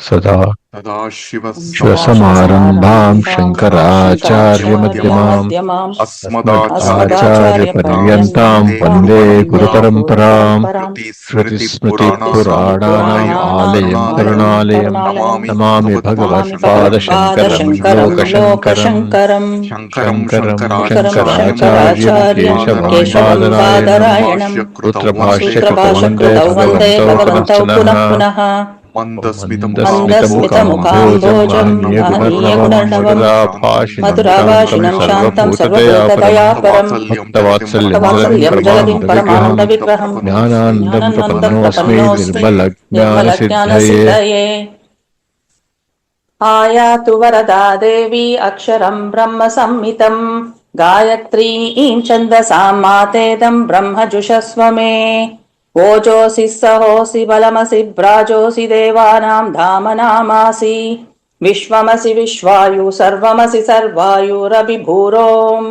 सदा शिवसमारम्भां शङ्कराचार्यमध्यमाम् शङ्कराचार्यमध्यमाम् अस्मदाचार्यपर्यन्तां वन्दे अस्मदाचार्यपर्यन्तां वन्दे गुरुपरम्पराम् श्रुतिस्मृतिपुराणानाम् आलयम् श्रुतिस्मृतिपुराणानामालयम् करुणालयम् करुणालयम् नमामि नमामि भगवत्पादशङ्करम् भगवत्पादशङ्करम् लोकशङ्करम् लोकशङ्करम् शङ्करम् शङ्करम् शङ्कराचार्यम् शङ्कराचार्यम् केशवम् केशवम् बादरायणम् बादरायणम् सूत्रभाष्यकृतौ वन्दे सूत्रभाष्यकृतौ वन्दे भगवन्तौ पुनः भगवन्तौ पुनः पुनः पुनः मन्दस्मितमुखाम्भोजम् मन्दस्मितमुखाम्भोजम् महनीयगुणर्णवम् महनीयगुणर्णवम् मधुराभाषिणम् शान्तम् मधुराभाषिणम् शान्तम् सर्वभूतदयापरम् सर्वभूतदयापरम् भक्तवात्सल्यम् जलधिम् भक्तवात्सल्यम् जलधिम् परमानन्दविग्रहम् परमानन्दविग्रहम् ज्ञानानन्दम् प्रपन्नोऽस्मि ज्ञानानन्दप्रपन्नोऽस्मि निर्मलज्ञानसिद्धये निर्मलज्ञानसिद्धये आयातु वरदा देवी अक्षरम् ब्रह्म संहितम् गायत्रीं छन्दसां मातेदम् ब्रह्म जुषस्व मे ओजोऽसि सहोऽसि बलमसि भ्राजोऽसि देवानां धामनामासि विश्वमसि विश्वायु सर्वमसि सर्वायुरभिभूरोम्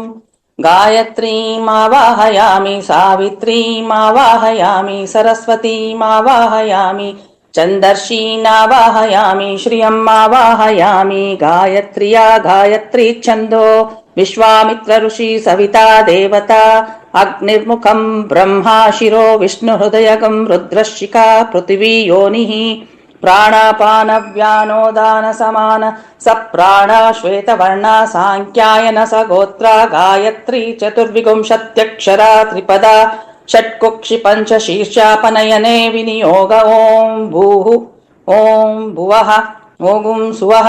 गायत्रीमावाहयामि सावित्रीमावाहयामि सरस्वतीमावाहयामि चन्दर्शीनावाहयामि श्रियमावाहयामि गायत्र्या गायत्री छन्दो विश्वामित्र ऋषि सविता देवता अग्निर्मुखम् ब्रह्मा शिरो विष्णुहृदयगम् रुद्रशिखा पृथिवी योनिः प्राणापानव्यानोदान समान सप्राणा श्वेतवर्णा साङ्ख्यायन सगोत्रा गायत्री चतुर्विंशत्यक्षरा त्रिपदा षट्कुक्षि पञ्चशीर्षापनयने विनियोग ॐ भूः ॐ भुवः ॐ सुवः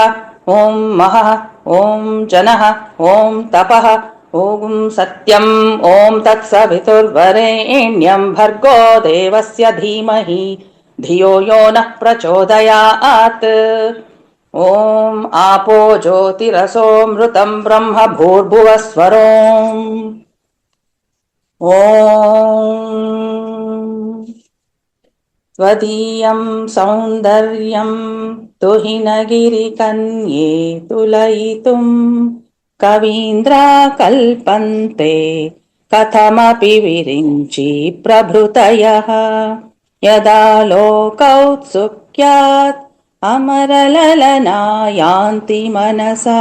ॐ महः ॐ जनः ॐ तपः ॐ सत्यम् ॐ तत्सवितुर्वरेण्यं भर्गो देवस्य धीमहि धियो यो नः प्रचोदयात् ॐ आपो ज्योतिरसोऽमृतं ब्रह्म भूर्भुवस्वरोम् ॐ त्वदीयं सौन्दर्यं तुहिनगिरिकन्ये तुलयितुं कवीन्द्राकल्पन्ते कथमपि विरिञ्चि प्रभृतयः यदा लोकौत्सुक्यात् अमरललनायान्ति मनसा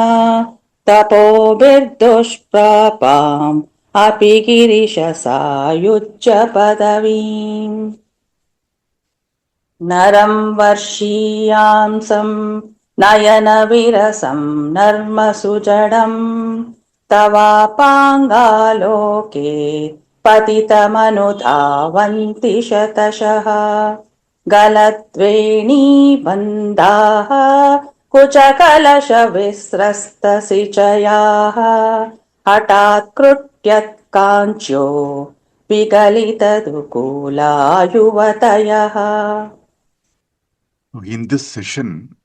तपोभिर्दुष्प्रापाम् अपि गिरिशसायुज्य पदवीम् नरं वर्षीयांसं नयनविरसं नर्मसुजडं तवापाङ्गालोके पतितमनुधावन्ति शतशः गलद्वेणीबन्धाः कुचकलशविस्रस्तसिचयाः हठात् कृट्यत्काञ्च्यो विगलितदुकूला युवतयः. In this session,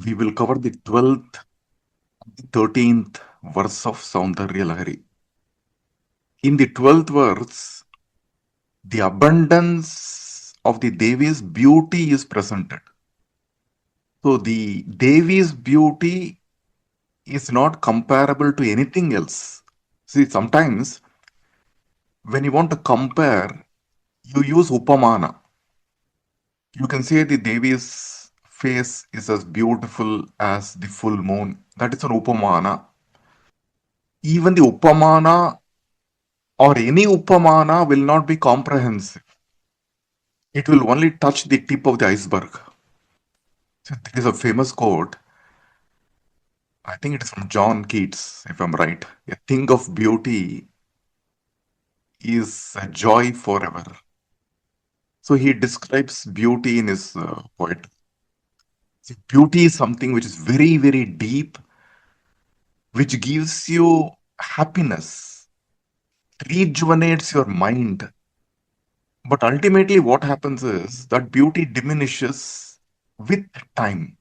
we will cover the 12th, 13th verse of Soundarya Lahari. In the 12th verse, the abundance of the Devi's beauty is presented. So the Devi's beauty is not comparable to anything else. See, sometimes when you want to compare, you use upamana. You can say the Devi's face is as beautiful as the full moon. That is an upamana. Even the upamana or any upamana will not be comprehensive. It will only touch the tip of the iceberg. So there is a famous quote. I think it is from John Keats, if I'm right. A thing of beauty is a joy forever. So he describes beauty in his poetry. See, beauty is something which is very, very deep, which gives you happiness, rejuvenates your mind. But ultimately what happens is that beauty diminishes with time.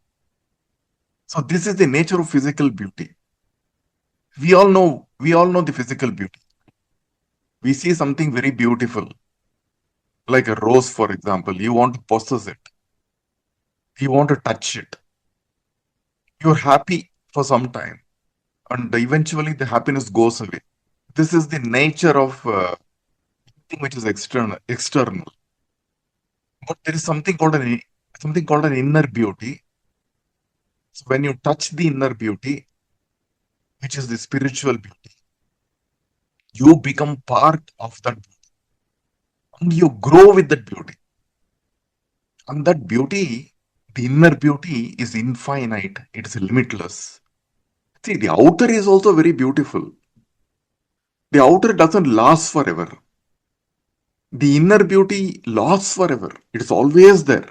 So this is the nature of physical beauty. We all know the physical beauty. We see something very beautiful, like a rose, for example. You want to possess it. You want to touch it. You're happy for some time, and eventually the happiness goes away. This is the nature of thing which is external. But there is something called something called an inner beauty. So when you touch the inner beauty, which is the spiritual beauty, you become part of that beauty and you grow with that beauty. And that beauty, the inner beauty, is infinite, it is limitless. See, the outer is also very beautiful. The outer doesn't last forever. The inner beauty lasts forever. It is always there.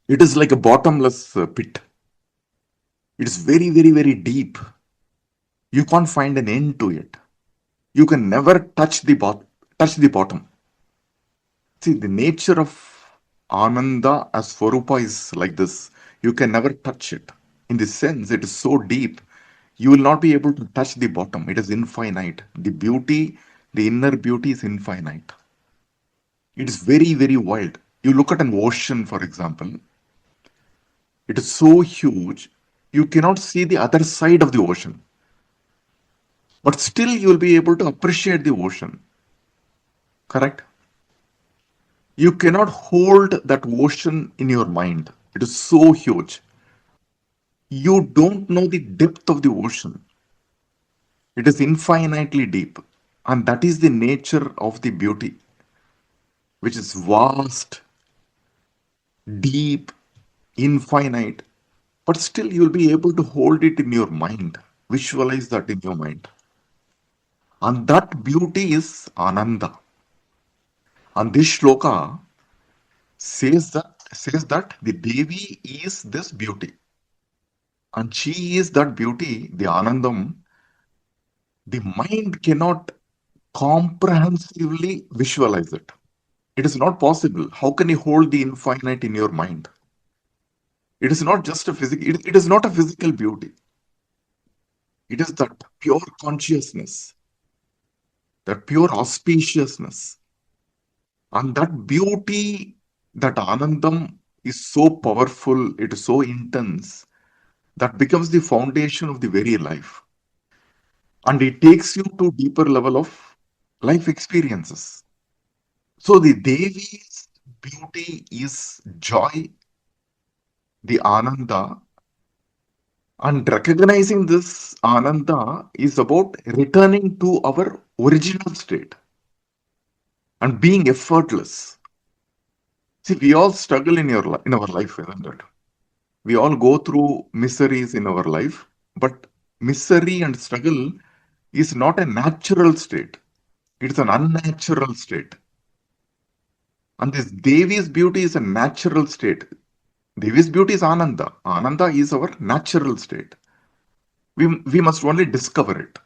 It is like a bottomless pit. It is very, very, very deep. You can't find an end to it. You can never touch the bottom. See, the nature of Ananda as Swarupa is like this. You can never touch it. In this sense, it is so deep, you will not be able to touch the bottom. It is infinite. The beauty, the inner beauty is infinite. It is very, very wild. You look at an ocean, for example. It is so huge, you cannot see the other side of the ocean. But still, you will be able to appreciate the ocean. Correct? You cannot hold that ocean in your mind. It is so huge. You don't know the depth of the ocean. It is infinitely deep. And that is the nature of the beauty, which is vast, deep, infinite. But still, you'll be able to hold it in your mind. Visualize that in your mind. And that beauty is Ananda. And this shloka says that the Devi is this beauty. And she is that beauty, the Anandam. The mind cannot comprehensively visualize it. It is not possible. How can you hold the infinite in your mind? It is not just a physical, it is not a physical beauty. It is that pure consciousness, that pure auspiciousness. And that beauty, that Anandam is so powerful, it is so intense, that becomes the foundation of the very life. And it takes you to deeper level of life experiences. So the Devi's beauty is joy, the Ananda, and recognizing this Ananda is about returning to our original state and being effortless. See, we all struggle in our life, isn't it? We all go through miseries in our life, but misery and struggle is not a natural state. It is an unnatural state. And this Devi's beauty is a natural state. Devi's beauty is Ananda. Ananda is our natural state. We must only discover it.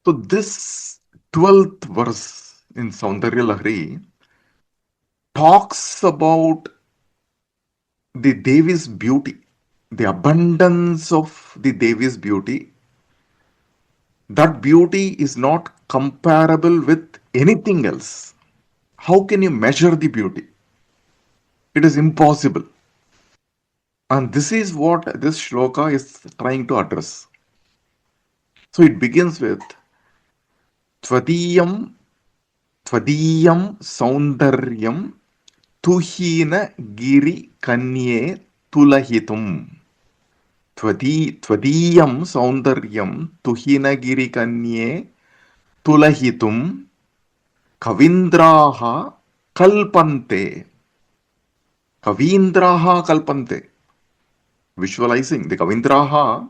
So this 12th verse in Soundarya Lahari talks about the Devi's beauty, the abundance of the Devi's beauty. That beauty is not comparable with anything else. How can you measure the beauty? It is impossible. And this is what this shloka is trying to address. So it begins with Tvadiyam Soundaryam Tuhina Giri Kanye Tulahitum. Tvadiyam Soundaryam Tuhina Giri Kanye Tulahitum Kavindraha Kalpante. Kavindraha Kalpante. Visualizing the Kavindraha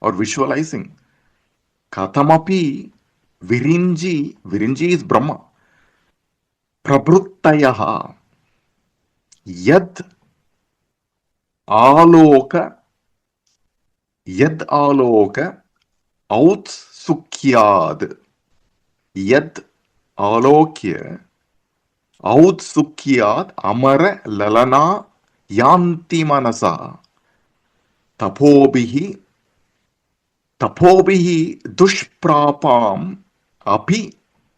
or visualizing. Katamapi Virinji. Virinji is Brahma. Prabhuttayaha. Yad Aloka. Yad Aloka. Autsukyad. Yad Alokya. Autsukyad Amara Lalana Yanti Manasa. Tapobihi Dushprapam Api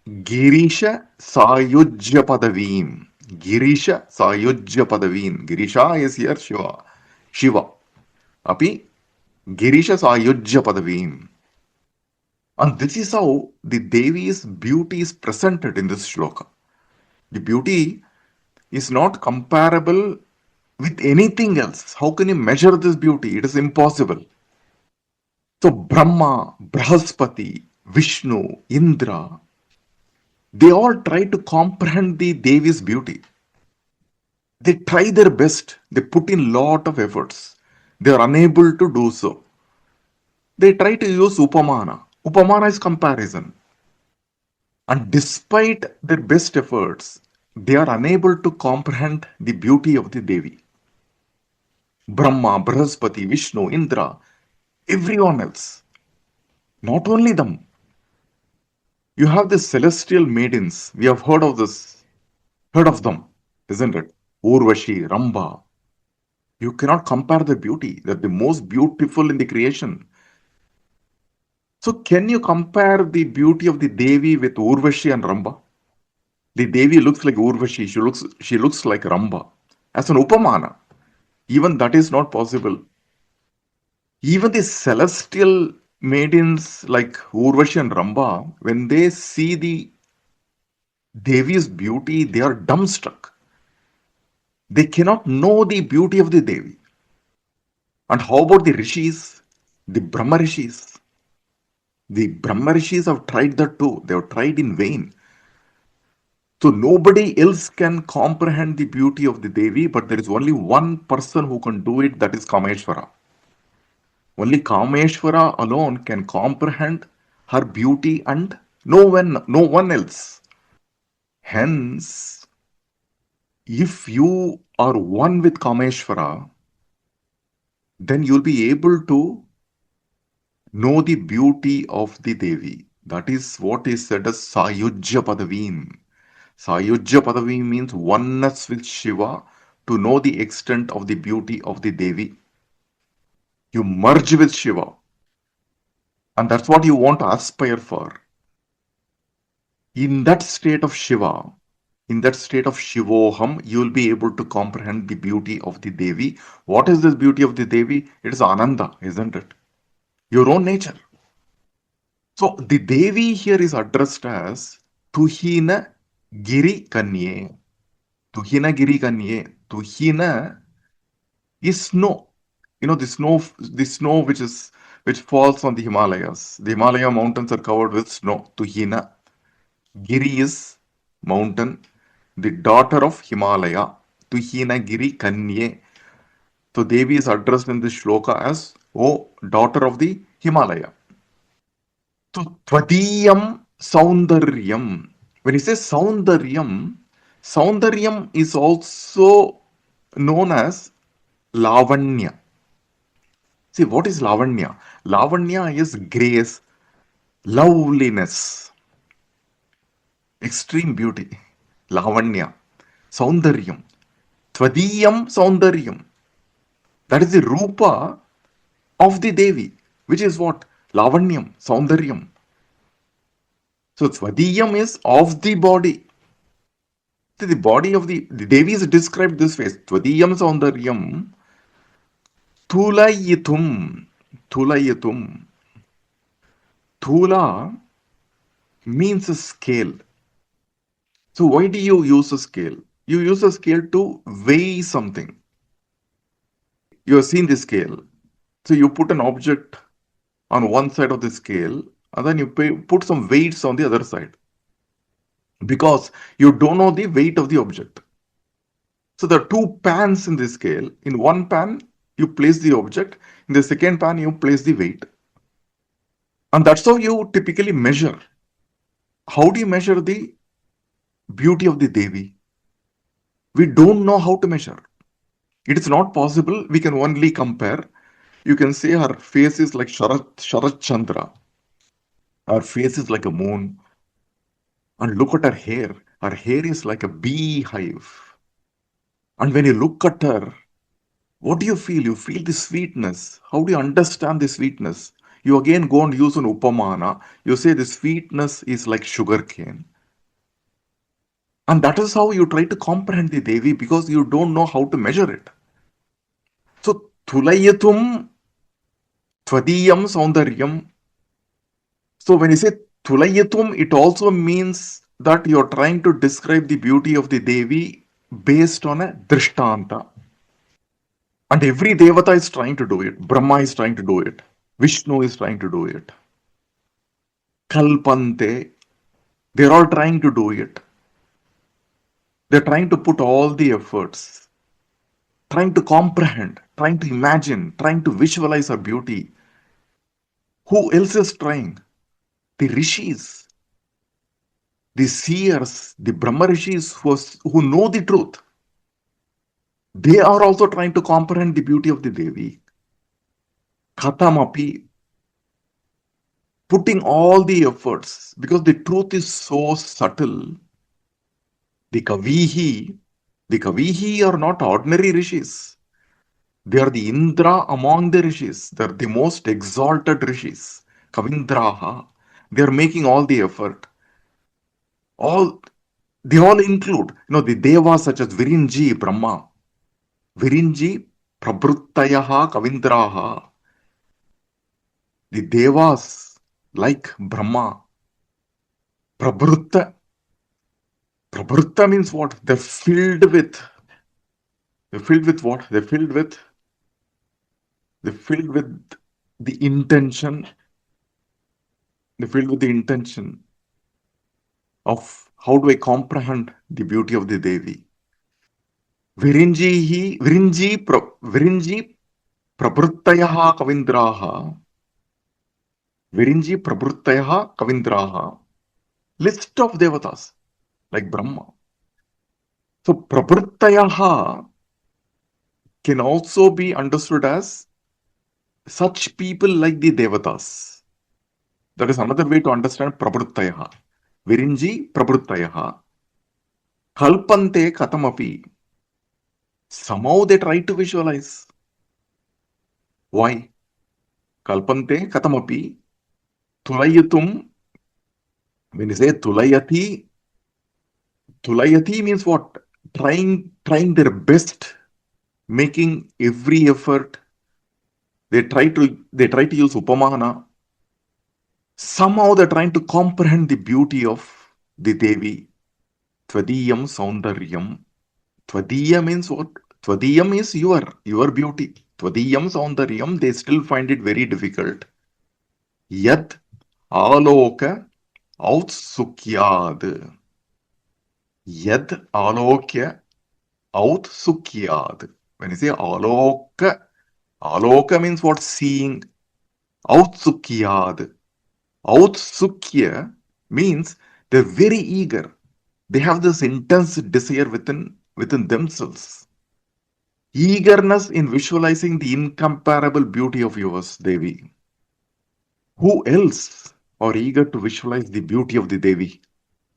Girisha Sayujya Padavim. Girisha Sayujya Padavim. Girisha is here Shiva. Api Girisha Sayujya Padavim. And this is how the Devi's beauty is presented in this shloka. The beauty is not comparable with anything else. How can you measure this beauty? It is impossible. So Brahma, Brahaspati, Vishnu, Indra, they all try to comprehend the Devi's beauty. They try their best. They put in lot of efforts. They are unable to do so. They try to use Upamana. Upamana is comparison. And despite their best efforts, they are unable to comprehend the beauty of the Devi. Brahma, Brahaspati, Vishnu, Indra, everyone else. Not only them. You have the celestial maidens. We have heard of this. Heard of them, isn't it? Urvashi, Ramba. You cannot compare the beauty. They're the most beautiful in the creation. So can you compare the beauty of the Devi with Urvashi and Ramba? The Devi looks like Urvashi. She looks like Ramba. As an Upamana. Even that is not possible. Even the celestial maidens like Urvashi and Ramba, when they see the Devi's beauty, they are dumbstruck. They cannot know the beauty of the Devi. And how about the Rishis? The Brahma Rishis. The Brahma Rishis have tried that too. They have tried in vain. So nobody else can comprehend the beauty of the Devi, but there is only one person who can do it, that is Kameshwara. Only Kameshwara alone can comprehend her beauty and no one else. Hence, if you are one with Kameshwara, then you'll be able to know the beauty of the Devi. That is what is said as Sayujya Padavim. Sayujya Padavim means oneness with Shiva to know the extent of the beauty of the Devi. You merge with Shiva. And that's what you want to aspire for. In that state of Shiva, in that state of Shivoham, you will be able to comprehend the beauty of the Devi. What is this beauty of the Devi? It is Ananda, isn't it? Your own nature. So the Devi here is addressed as Tuhina Giri Kanye. Tuhina Giri Kanye. Tuhina is snow. You know, the snow which falls on the Himalayas. The Himalaya mountains are covered with snow. Tuhina. Giri is mountain. The daughter of Himalaya. Tuhina Giri Kanye. So Devi is addressed in this shloka as, oh, daughter of the Himalaya. So Tvadiyam Soundaryam. When he says Soundaryam, Soundaryam is also known as Lavanya. See, what is Lavanya? Lavanya is grace, loveliness, extreme beauty. Lavanya, Soundaryam, Tvadiyam Soundaryam. That is the Rupa of the Devi, which is what? Lavanyam, Soundaryam. So Tvadiyam is of the body. See, the body of the Devi is described this way. Tvadiyam Soundaryam Thulayitum. Thulayitum. Thula means a scale. So why do you use a scale? You use a scale to weigh something. You have seen the scale. So you put an object on one side of the scale and then you put some weights on the other side. Because you don't know the weight of the object. So there are two pans in the scale. In one pan, you place the object. In the second pan, you place the weight. And that's how you typically measure. How do you measure the beauty of the Devi? We don't know how to measure. It is not possible. We can only compare. You can say her face is like Sharat Chandra. Her face is like a moon. And look at her hair. Her hair is like a beehive. And when you look at her, what do you feel? You feel the sweetness. How do you understand the sweetness? You again go and use an upamana. You say the sweetness is like sugar cane. And that is how you try to comprehend the Devi because you don't know how to measure it. So, Thulayatum Tvadiyam Soundaryam. So when you say Thulayatum, it also means that you're trying to describe the beauty of the Devi based on a drishtanta. And every devata is trying to do it. Brahma is trying to do it. Vishnu is trying to do it. Kalpante, they're all trying to do it. They're trying to put all the efforts, trying to comprehend, trying to imagine, trying to visualize her beauty. Who else is trying? The rishis, the seers, the Brahma rishis who know the truth. They are also trying to comprehend the beauty of the Devi. Katamapi, putting all the efforts, because the truth is so subtle. The Kavihi are not ordinary rishis. They are the Indra among the rishis. They are the most exalted rishis. Kavindraha. They are making all the effort. They all include, the devas such as Virinji, Brahma. Virinji, Prabhruttayaha, Kavindraha. The devas like Brahma. Prabhrutta. Prabhrutta means what? They're filled with what? They're filled with the intention. They're filled with the intention of how do I comprehend the beauty of the Devi. Virinji Prabhruttayaha Kavindraha. Virinji Prabhruttayaha Kavindraha. List of devatas like Brahma. So Prabhruttayaha can also be understood as such people like the devatas. That is another way to understand Prabhruttayaha. Virinji Prabhruttayaha. Kalpante Katamapi. Somehow they try to visualize. Why? Kalpante Katamapi. Tulayatum. When you say Tulayati means what? Trying their best, making every effort. They try to use upamana. Somehow they're trying to comprehend the beauty of the Devi. Tvadiyam Soundaryam. Tvadiya means what? Tvadiyam is your beauty. Tvadiyam Soundaryam, they still find it very difficult. Yad Aloka Autsukyad. Yad Alokya Autsukyad. When you say Aloka means what? Seeing. Autsukyad. Autsukya means they're very eager. They have this intense desire within themselves. Eagerness in visualizing the incomparable beauty of yours, Devi. Who else are eager to visualize the beauty of the Devi?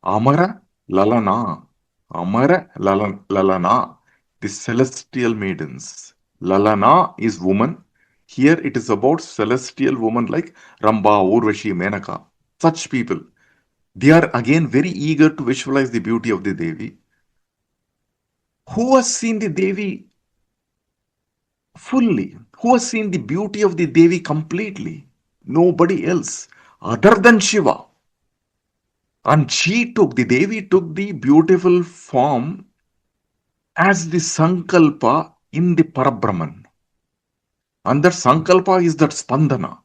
Amara Lalana. Amara Lalana. The celestial maidens. Lalana is woman. Here it is about celestial women like Ramba, Urvashi, Menaka. Such people. They are again very eager to visualize the beauty of the Devi. Who has seen the Devi fully? Who has seen the beauty of the Devi completely? Nobody else other than Shiva. And the Devi took the beautiful form as the Sankalpa in the Parabrahman. And that Sankalpa is that Spandana.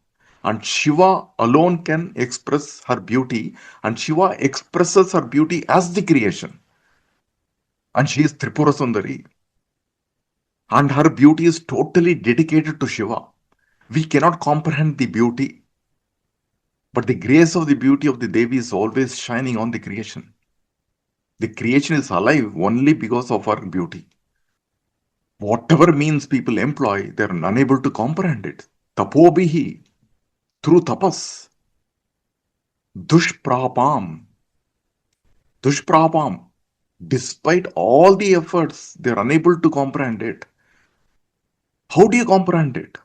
And Shiva alone can express her beauty. And Shiva expresses her beauty as the creation. And she is Tripurasundari. And her beauty is totally dedicated to Shiva. We cannot comprehend the beauty. But the grace of the beauty of the Devi is always shining on the creation. The creation is alive only because of her beauty. Whatever means people employ, they are unable to comprehend it. Tapobihi, through tapas. Dushprapam. Despite all the efforts, they are unable to comprehend it. How do you comprehend it?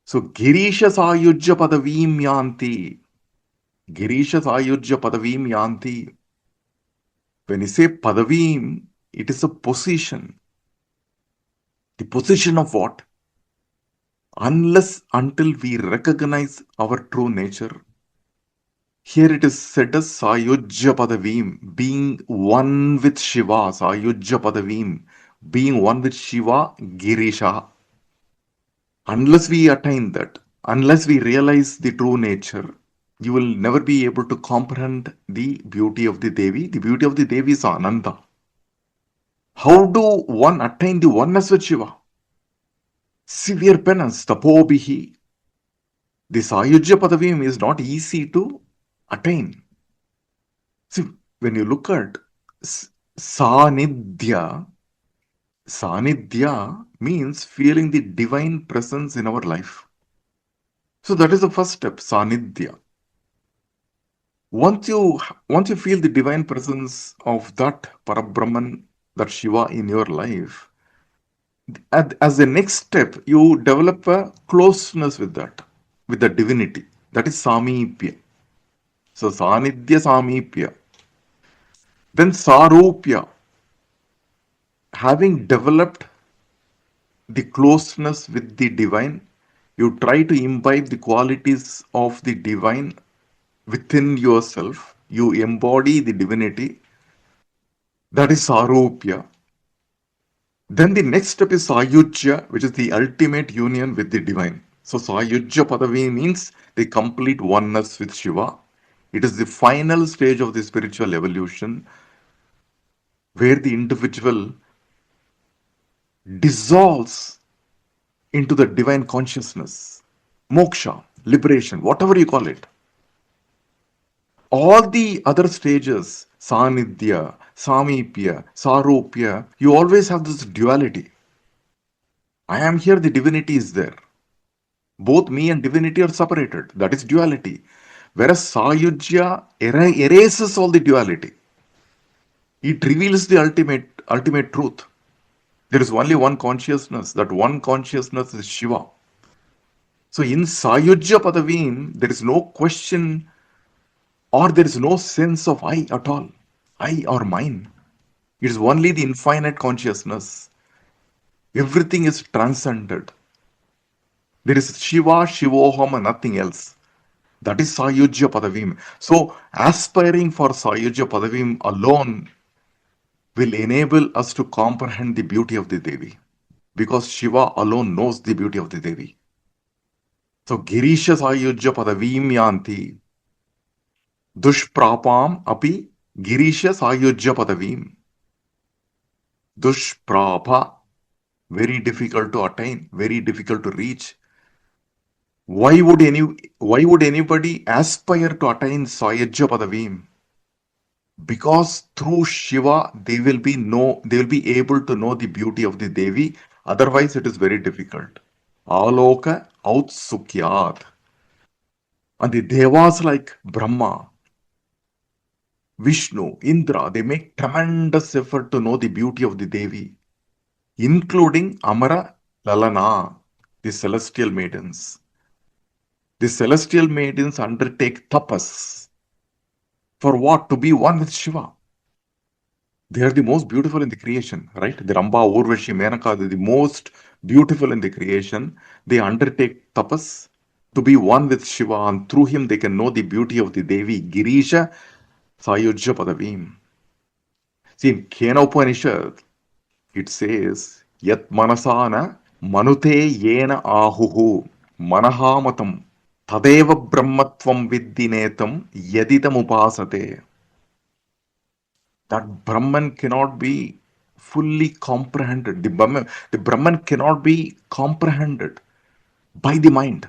So, Girisha Sayujya Padavim Yanti. Girisha Sayujya Padavim Yanti. When you say Padavim, it is a position. The position of what? Until we recognize our true nature, Here it is said as Sayujya Padavim, being one with Shiva, Sayujya Padavim, being one with Shiva, Girisha. Unless we attain that, unless we realize the true nature, you will never be able to comprehend the beauty of the Devi. The beauty of the Devi is Ananda. How do one attain the oneness with Shiva? Severe penance, tapobihi. The Sayujya Padavim is not easy to attain. See, when you look at Sanidhya, Sanidhya means feeling the divine presence in our life. So that is the first step, Sanidhya. Once you feel the divine presence of that Parabrahman, that Shiva in your life, as the next step, you develop a closeness with that, with the divinity. That is Samipya. So Sanidhya Samipya. Then Sarupya. Having developed the closeness with the divine, you try to imbibe the qualities of the divine within yourself. You embody the divinity. That is Sarupya. Then the next step is Sayujya, which is the ultimate union with the divine. So Sayujya Padavi means the complete oneness with Shiva. It is the final stage of the spiritual evolution where the individual dissolves into the divine consciousness, moksha, liberation, whatever you call it. All the other stages, Sanidhya, Samipya, Sarupya, you always have this duality. I am here, the divinity is there. Both me and divinity are separated. That is duality. Whereas Sayujya erases all the duality. It reveals the ultimate truth. There is only one consciousness. That one consciousness is Shiva. So in Sayujya Padavim, there is no question or there is no sense of I at all. I or mine. It is only the infinite consciousness. Everything is transcended. There is Shiva, Shivoham and nothing else. That is Sayujya Padavim. So aspiring for Sayujya Padavim alone will enable us to comprehend the beauty of the Devi. Because Shiva alone knows the beauty of the Devi. So Girisha Sayujya Padavim Yanti Dushprapam api Girisha Sayujya Padavim. Dushprapa, very difficult to attain, very difficult to reach. Why would anybody aspire to attain Sayujya Padavim? Because through Shiva they will be able to know the beauty of the Devi. Otherwise it is very difficult. Aloka Autsukyat. And the Devas like Brahma, Vishnu, Indra, they make tremendous effort to know the beauty of the Devi, including Amara Lalana, the celestial maidens. The celestial maidens undertake tapas. For what? To be one with Shiva. They are the most beautiful in the creation, right? The Ramba, Urvashi, Menaka, they are the most beautiful in the creation. They undertake tapas to be one with Shiva, and through him they can know the beauty of the Devi. Girisha Sayujya Padavim. See, in Kena Upanishad, it says, Yat manasana manute yena ahuhu manahamatam tadeva brahmatvam viddinetam yaditam upasate. That Brahman cannot be fully comprehended. The Brahman cannot be comprehended by the mind.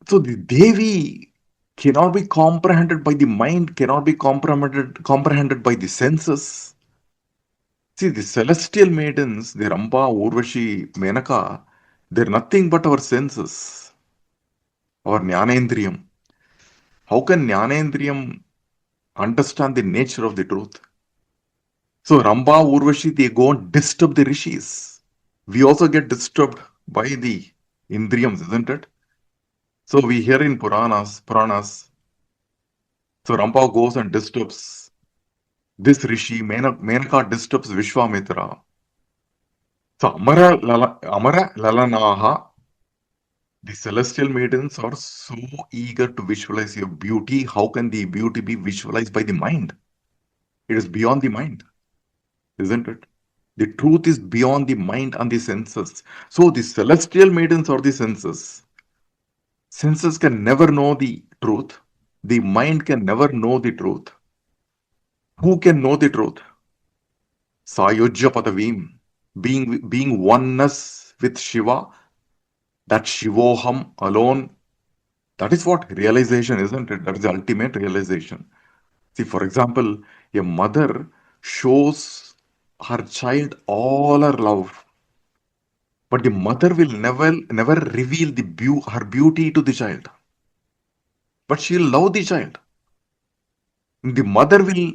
So the Devi cannot be comprehended by the mind, cannot be comprehended by the senses. See, the celestial maidens, the Ramba, Urvashi, Menaka, they're nothing but our senses, our Jnanendriyam. How can Jnanendriyam understand the nature of the truth? So Ramba, Urvashi, they go and disturb the rishis. We also get disturbed by the Indriyams, isn't it? So we hear in Puranas. So Ramba goes and disturbs this rishi, Menaka disturbs Vishwamitra. So Amara Lalanaha, The celestial maidens are so eager to visualize your beauty. How can the beauty be visualized by the mind? It is beyond the mind, isn't it? The truth is beyond the mind and the senses. So the celestial maidens are the senses. Senses can never know the truth. The mind can never know the truth. Who can know the truth? Sayojya Padavim, being oneness with Shiva, that Shivoham alone, that is what realization, isn't it? That is the ultimate realization. See, for example, a mother shows her child all her love, but the mother will never reveal her beauty to the child. But she'll love the child. The mother will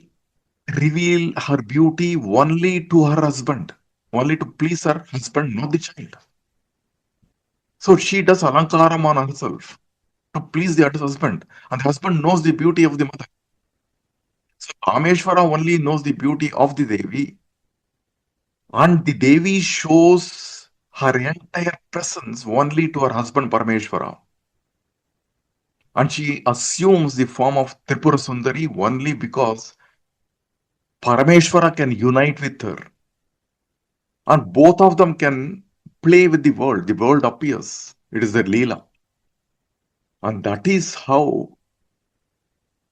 reveal her beauty only to her husband, only to please her husband, not the child. So she does alankaram on herself to please the husband, and the husband knows the beauty of the mother. So Rameshwara only knows the beauty of the Devi, and the Devi shows her entire presence only to her husband Parameshwara. And she assumes the form of Tripurasundari only because Parameshwara can unite with her. And both of them can play with the world. The world appears. It is their Leela. And that is how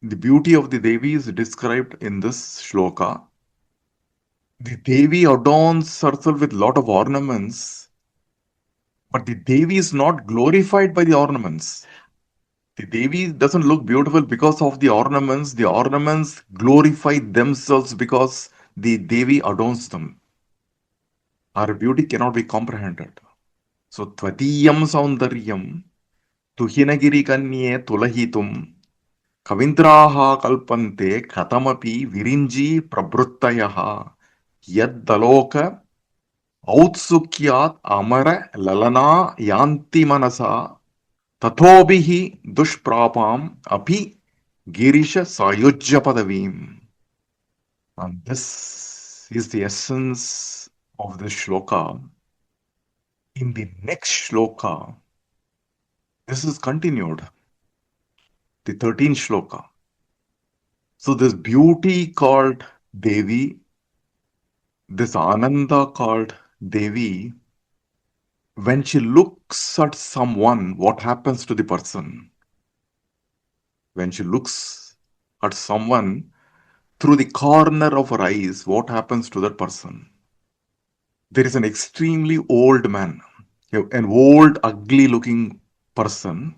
the beauty of the Devi is described in this shloka. The Devi adorns herself with lot of ornaments, but the Devi is not glorified by the ornaments. The Devi doesn't look beautiful because of the ornaments. The ornaments glorify themselves because the Devi adorns them. Our beauty cannot be comprehended. So, Tvatiyam Soundaryam Tuhinagiri Kanye Tulahitum Kavindraha Kalpante Katamapi Virinji Prabruttayaha Yaddaloka Outsukyat Amara Lalana Yanti Manasa Tathobihi Dushprapam Api Girisha Sayojya Padavim. And this is the essence of this shloka. In the next shloka, this is continued, the 13th shloka. So this beauty called Devi, this Ananda called Devi, when she looks at someone, what happens to the person? When she looks at someone through the corner of her eyes, what happens to that person? There is an extremely old man, an old, ugly looking person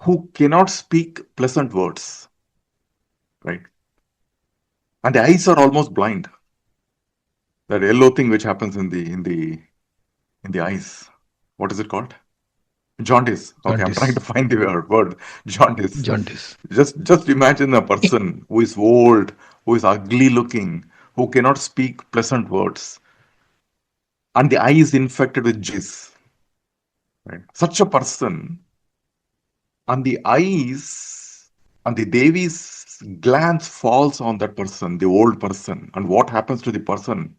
who cannot speak pleasant words, right? And the eyes are almost blind. That yellow thing which happens in the eyes. What is it called? Jaundice. Okay, I'm trying to find the word. Jaundice. Jaundice. Just imagine a person who is old, who is ugly looking, who cannot speak pleasant words, and the eye is infected with jaundice. Right? Such a person, and the eyes, and the Devi's glance falls on that person, the old person, and what happens to the person?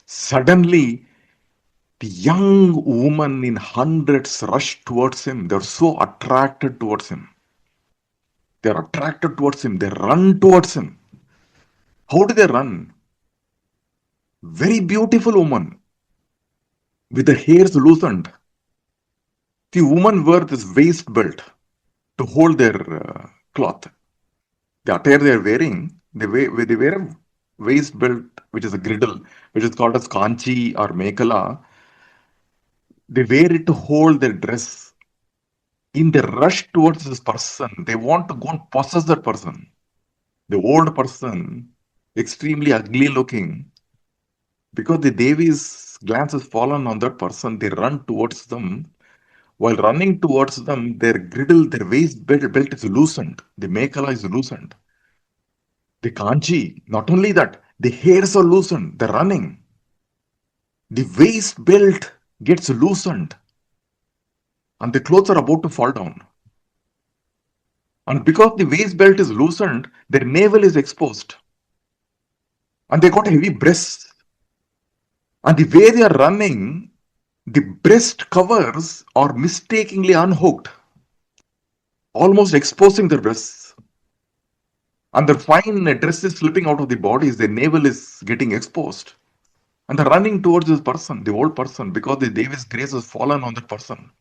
Suddenly, the young woman in hundreds rush towards him. They're so attracted towards him. They're attracted towards him. They run towards him. How do they run? Very beautiful woman with the hairs loosened. The woman wear this waist belt to hold their cloth. The attire they are wearing, they wear a waist belt, which is a girdle, which is called as kanchi or mekala. They wear it to hold their dress. In the rush towards this person, they want to go and possess that person. The old person, extremely ugly looking, because the Devi's glance has fallen on that person, they run towards them. While running towards them, their girdle, their waist belt is loosened. The mekala is loosened. The kanchi, not only that, the hairs are loosened. They're running. The waist belt gets loosened. And the clothes are about to fall down. And because the waist belt is loosened, their navel is exposed. And they got heavy breasts. And the way they are running, the breast covers are mistakenly unhooked, almost exposing their breasts. And their fine dress is slipping out of the bodies, their navel is getting exposed. And they're running towards this person, the old person, because the Devi's grace has fallen on that person.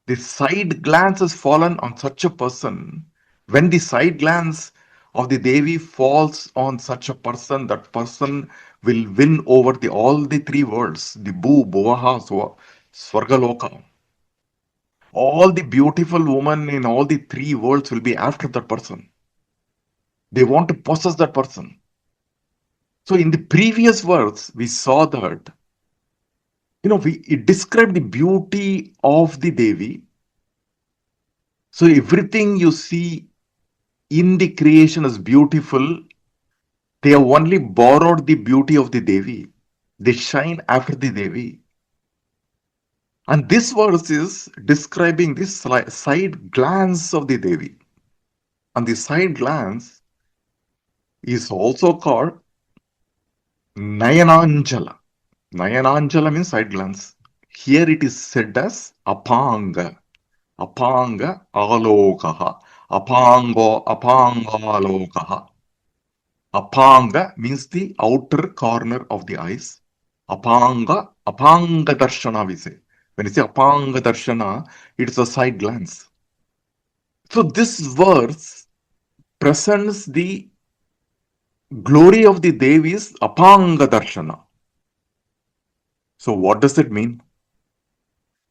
The side glance has fallen on such a person. When the side glance of the Devi falls on such a person, that person will win over all the three worlds, the Bhu, Bhuvaha, Swargaloka. All the beautiful women in all the three worlds will be after that person. They want to possess that person. So in the previous verse, we saw that, it described the beauty of the Devi. So everything you see in the creation is beautiful. They have only borrowed the beauty of the Devi. They shine after the Devi. And this verse is describing this side glance of the Devi. And the side glance is also called Nayananjala. Nayananjala means side glance. Here it is said as Apanga. Apanga alokaha. Apangalokaha. Apanga means the outer corner of the eyes. Apanga darshana we say. When you say apanga darshana, it's a side glance. So this verse presents the glory of the Devis apanga darshana. So what does it mean?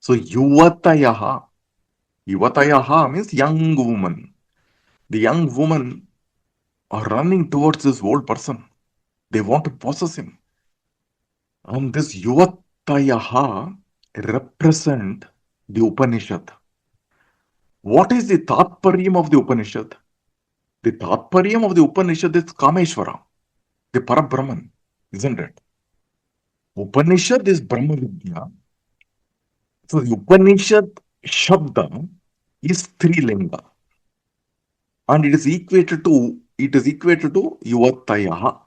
So yuvatayaha. Yuvatayaha means young woman. The young woman are running towards this old person. They want to possess him. And this yuvatayaha represent the Upanishad. What is the Tatparyam of the Upanishad? The Tatparyam of the Upanishad is Kameshvara, the Parabrahman, isn't it? Upanishad is Brahma Vidya. So the Upanishad Shabda is Trilinga. And it is equated to Yuvatayaha.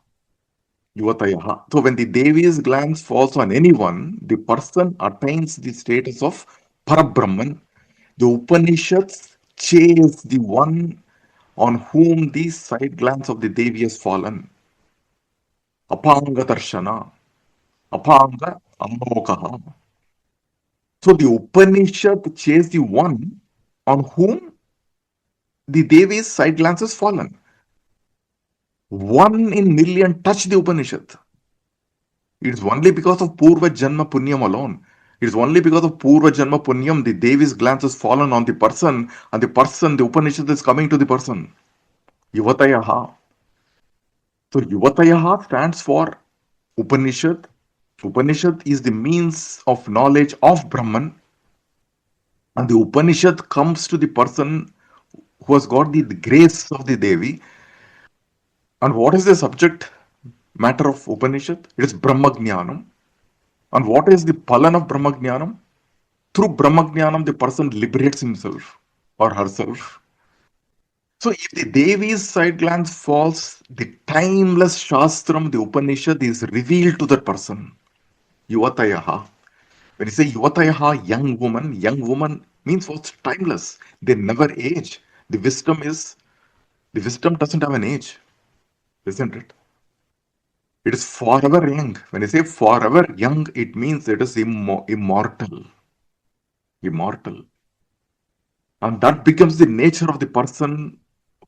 Yuvatayaha. So when the Devi's glance falls on anyone, the person attains the status of Parabrahman. The Upanishads chase the one on whom the side glance of the Devi has fallen. Apanga darshana. Apanga amokaha. So the Upanishad chase the one on whom the Devi's side glance has fallen. 1 in million touch the Upanishad. It is only because of Purva Janma Punyam alone. It is only because of Purva Janma Punyam the Devi's glance has fallen on the person, and the Upanishad is coming to the person. Yuvatayaha. So Yuvatayaha stands for Upanishad. Upanishad is the means of knowledge of Brahman. And the Upanishad comes to the person who has got the grace of the Devi. And what is the subject matter of Upanishad? It is Brahmajnanam. And what is the palan of Brahmajnanam? Through Brahmajnanam, the person liberates himself or herself. So if the Devi's side glance falls, the timeless Shastram, the Upanishad, is revealed to that person. Yuvatayaha. When you say Yuvatayaha, young woman means what's timeless. They never age. The wisdom doesn't have an age, isn't it? It is forever young. When you say forever young, it means it is immortal. Immortal. And that becomes the nature of the person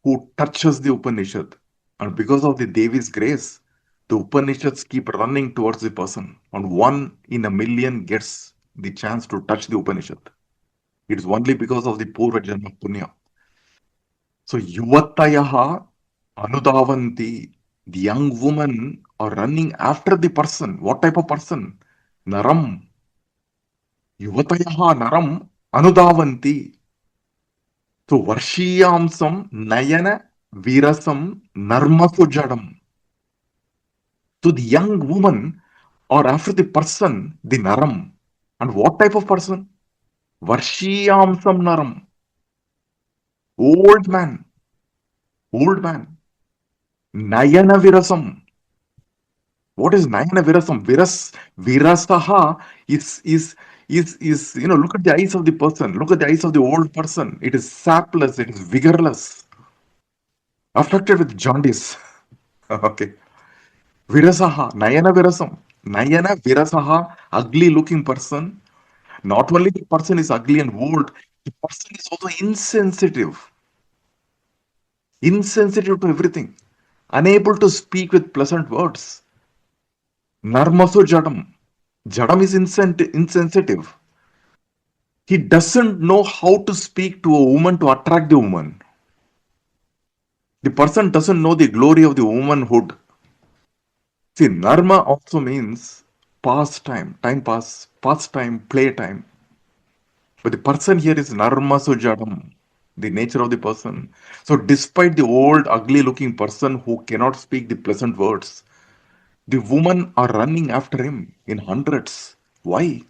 who touches the Upanishad. And because of the Devi's grace, the Upanishads keep running towards the person. And 1 in a million gets the chance to touch the Upanishad. It is only because of the Purva Janma Punya. So Yuvatayaha Anudavanti, the young women are running after the person. What type of person? Naram. Yuvatayaha Naram Anudavanti. So Varshiyamsam Nayana Virasam Narmasujadam. So the young woman or after the person, the Naram. And what type of person? Varshiyamsam Naram. Old man. Nayana Virasam. What is Nayana Virasam? Virasaha is look at the eyes of the person, look at the eyes of the old person. It is sapless, it is vigorless, affected with jaundice. Okay. Virasaha, Nayana Virasam. Nayana Virasaha, ugly looking person. Not only the person is ugly and old, the person is also insensitive to everything, unable to speak with pleasant words. Narmaso Jadam. Jadam is insensitive. He doesn't know how to speak to a woman to attract the woman. The person doesn't know the glory of the womanhood. See, Narma also means pastime, time pass, pastime, playtime. But the person here is Narma Sujadam, the nature of the person. So, despite the old, ugly looking person who cannot speak the pleasant words, the women are running after him in hundreds. Why?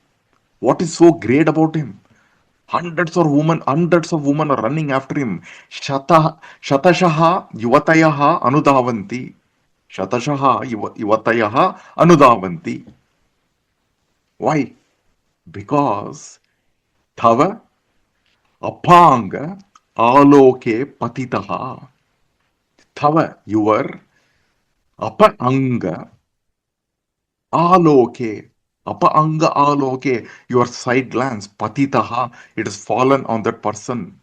What is so great about him? Hundreds of women are running after him. Shatashaha yuvatayaha anudavanti. Shatashaha yuvatayaha anudavanti. Why? Because tava apanga aloke patitaha. Tava, your apa anga aloke. Apa anga aloke, your side glance, patitaha, it has fallen on that person.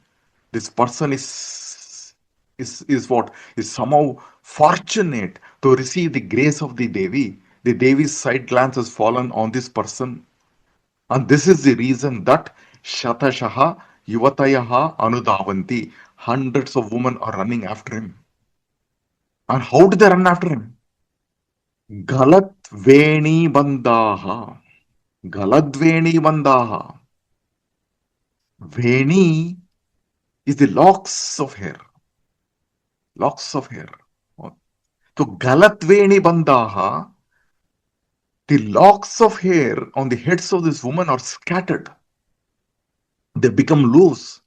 This person is what? Is somehow fortunate to receive the grace of the Devi. The Devi's side glance has fallen on this person. And this is the reason that Shatashaha Yuvatayaha Anudavanti. Hundreds of women are running after him. And how do they run after him? Galat Veni Bandaha. Galadveni Bandaha. Veni is the locks of hair. Locks of hair. So Galatveni Bandaha, the locks of hair on the heads of this woman are scattered. They become loose.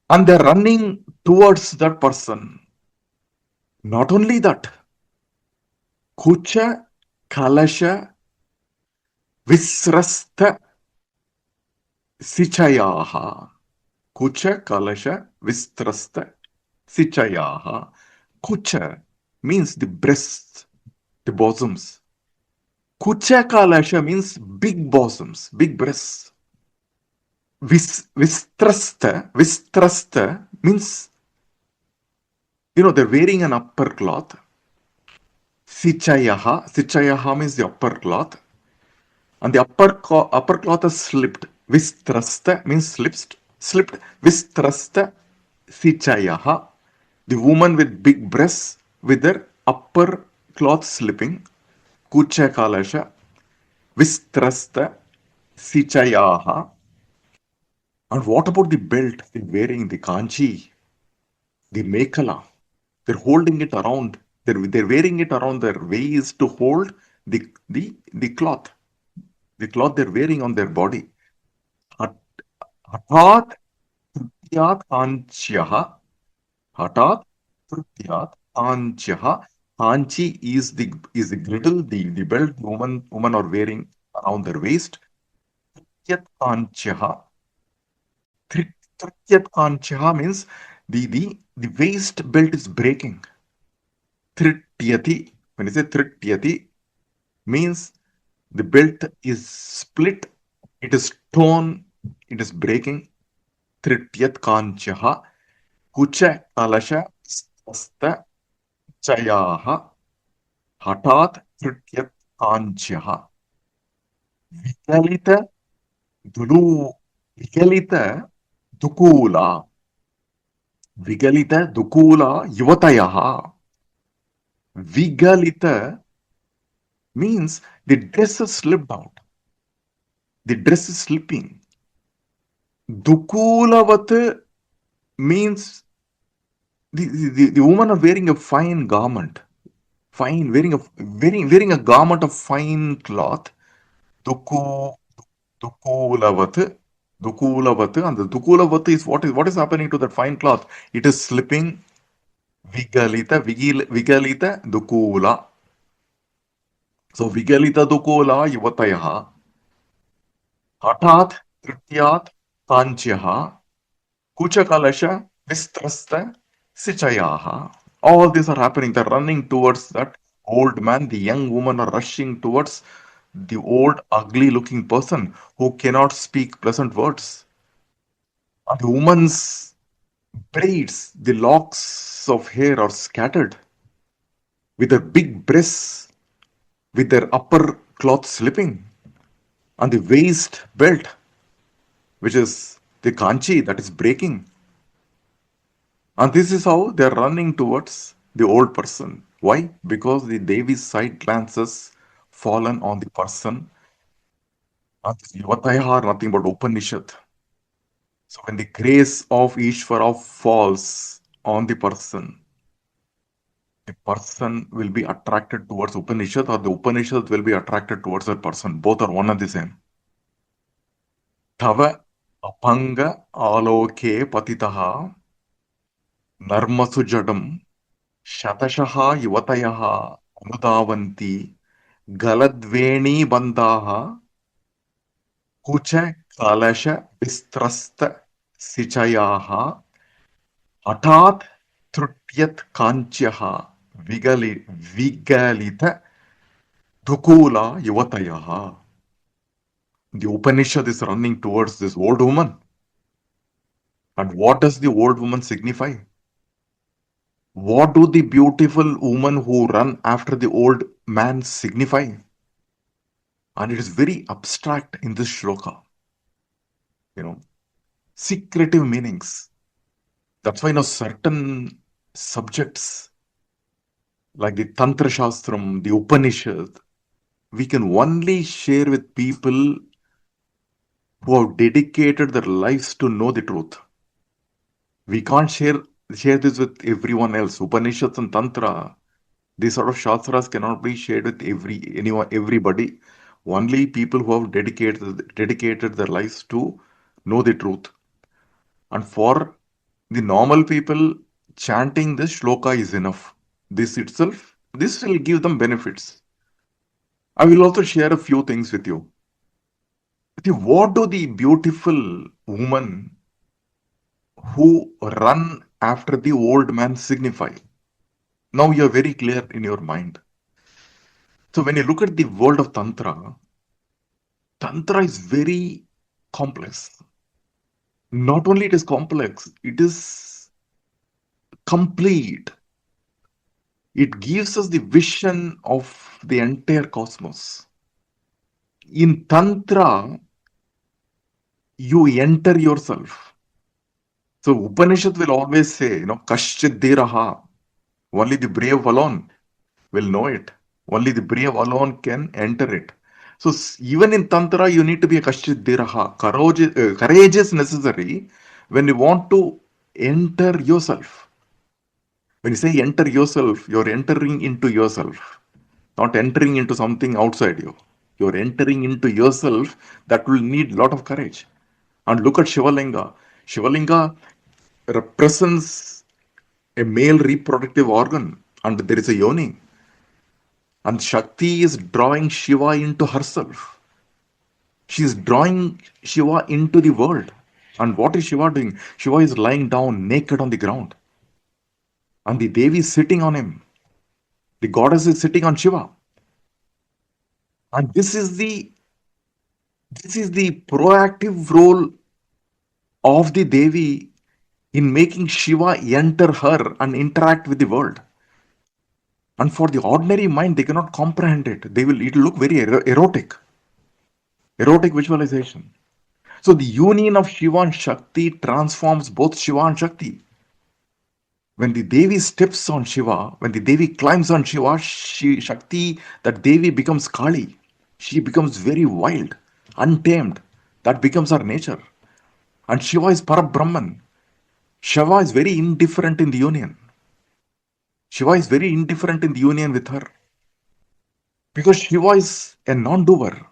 And they're running towards that person. Not only that, Kucha Kalasha Visrasta Sichayaha. Kucha Kalasha Vistrasta Sichayaha. Kucha means the breasts, the bosoms. Kucha Kalasha means big bosoms, big breasts. Vistrasta means, they're wearing an upper cloth. Sichayaha means the upper cloth. And the upper cloth has slipped. Vistrasta means slipped. Vistrasta Sichayaha. The woman with big breasts with their upper cloth slipping. Kucha Kalasha. Vistrasta Sichayaha. And what about the belt they're wearing, the kanchi, the mekala? They're holding it around. They're wearing it around their waist to hold the cloth. The cloth they're wearing on their body. Hatat Trutyat Kanchyaha. Hatat Trutyat Kanchyaha. Kanchi is the girdle, the belt women are wearing around their waist. Trutyat Kanchyaha. Trityat Kanchyaha means the waist belt is breaking. Trityati, when you say Trityati, means the belt is split, it is torn, it is breaking. Trityat Kanchyaha. Kucha Kalasha Asta Chayaha. Hatat Trityat Kanchyaha. Vikalita Dukula. Vigalita Dukula Yuvatayaha. Vigalita means the dress is slipped out. The dress is slipping. Dukulavat means the woman are wearing a fine garment. Wearing a garment of fine cloth. Dukulavat. And the Dukulavat is what is happening to that fine cloth? It is slipping. Vigalita Dukula. So Vigalita Dukola Yuvatayaha Hatat Trityat Tanchyaha Kuchakalasha Vistrasta Sichayaha. All these are happening. They're running towards that old man. The young woman are rushing towards the old, ugly looking person who cannot speak pleasant words. And the woman's braids, the locks of hair are scattered with their big breasts, with their upper cloth slipping, and the waist belt, which is the kanchi, that is breaking. And this is how they are running towards the old person. Why? Because the Devi's side glances fallen on the person. And the Yuvataya are nothing but Upanishad. So when the grace of Ishvara falls on the person will be attracted towards Upanishad, or the Upanishad will be attracted towards that person. Both are one and the same. Tava apanga aloke patitaha narmasu jadam shatashaha yuvatayaha anudavanti galadveni bandaha kucha kalasha vistrasta sichayaha Atat Trutyat Kanchyaha Vigalita Dhukula Yuvatayaha. The Upanishad is running towards this old woman. And what does the old woman signify? What do the beautiful women who run after the old man signify? And it is very abstract in this shloka. Secretive meanings. That's why certain subjects like the Tantra Shastram, the Upanishad, we can only share with people who have dedicated their lives to know the truth. We can't share this with everyone else. Upanishads and Tantra, these sort of Shastras cannot be shared with everybody. Only people who have dedicated their lives to know the truth. And for the normal people, chanting this shloka is enough. This will give them benefits. I will also share a few things with you. What do the beautiful women who run after the old man signify? Now you are very clear in your mind. So when you look at the world of Tantra is very complex. Not only it is complex, it is complete. It gives us the vision of the entire cosmos. In Tantra, you enter yourself. So Upanishad will always say, Kaschit Deraha. Only the brave alone will know it. Only the brave alone can enter it. So even in Tantra, you need to be a Kaschit Deraha. Courage is necessary when you want to enter yourself. When you say enter yourself, you're entering into yourself, not entering into something outside you. You're entering into yourself. That will need a lot of courage. And look at Shivalinga. Shivalinga represents a male reproductive organ, and there is a yoni. And Shakti is drawing Shiva into herself. She is drawing Shiva into the world. And what is Shiva doing? Shiva is lying down naked on the ground. And the Devi is sitting on him. The goddess is sitting on Shiva. And this is the proactive role of the Devi in making Shiva enter her and interact with the world. And for the ordinary mind, they cannot comprehend it. It will look very erotic. Erotic visualization. So the union of Shiva and Shakti transforms both Shiva and Shakti. When the Devi steps on Shiva, when the Devi climbs on Shiva, Shakti, that Devi becomes Kali. She becomes very wild, untamed. That becomes her nature. And Shiva is Parabrahman. Shiva is very indifferent in the union. Shiva is very indifferent in the union with her. Because Shiva is a non-doer.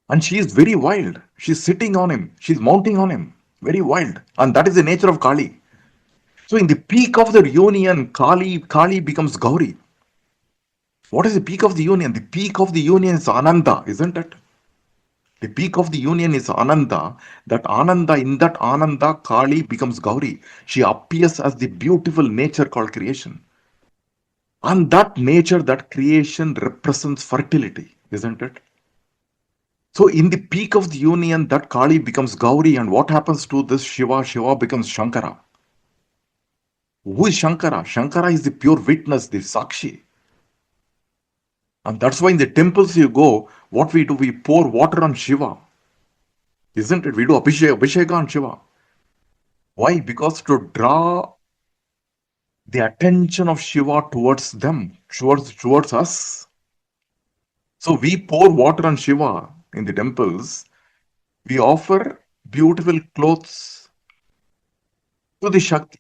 And she is very wild. She's sitting on him. She's mounting on him. Very wild. And that is the nature of Kali. So in the peak of their union, Kali becomes Gauri. What is the peak of the union? The peak of the union is Ananda, isn't it? The peak of the union is Ananda. That Ananda, in that Ananda, Kali becomes Gauri. She appears as the beautiful nature called creation. And that nature, that creation represents fertility, isn't it? So in the peak of the union, that Kali becomes Gauri, and what happens to this Shiva? Shiva becomes Shankara. Who is Shankara? Shankara is the pure witness, the Sakshi. And that's why in the temples you go, what we do, we pour water on Shiva. Isn't it? We do Abhisheka on Shiva. Why? Because to draw the attention of Shiva towards them, towards us. So we pour water on Shiva in the temples. We offer beautiful clothes to the Shakti.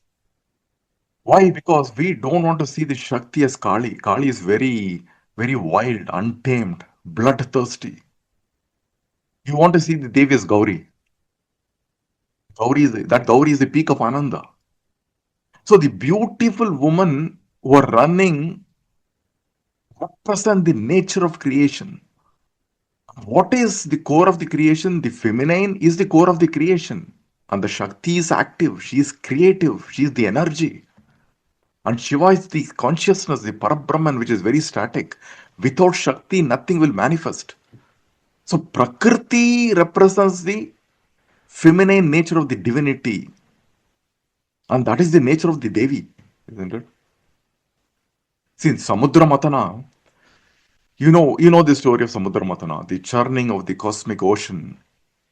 Why? Because we don't want to see the Shakti as Kali. Kali is very, very wild, untamed, bloodthirsty. You want to see the Devi as Gauri. Gauri is the peak of Ananda. So the beautiful woman who are running represent the nature of creation. What is the core of the creation? The feminine is the core of the creation. And the Shakti is active. She is creative. She is the energy. And Shiva is the consciousness, the Parabrahman, which is very static. Without Shakti, nothing will manifest. So Prakriti represents the feminine nature of the divinity. And that is the nature of the Devi, isn't it? See, Samudra Matana, you know the story of Samudra Matana, the churning of the cosmic ocean.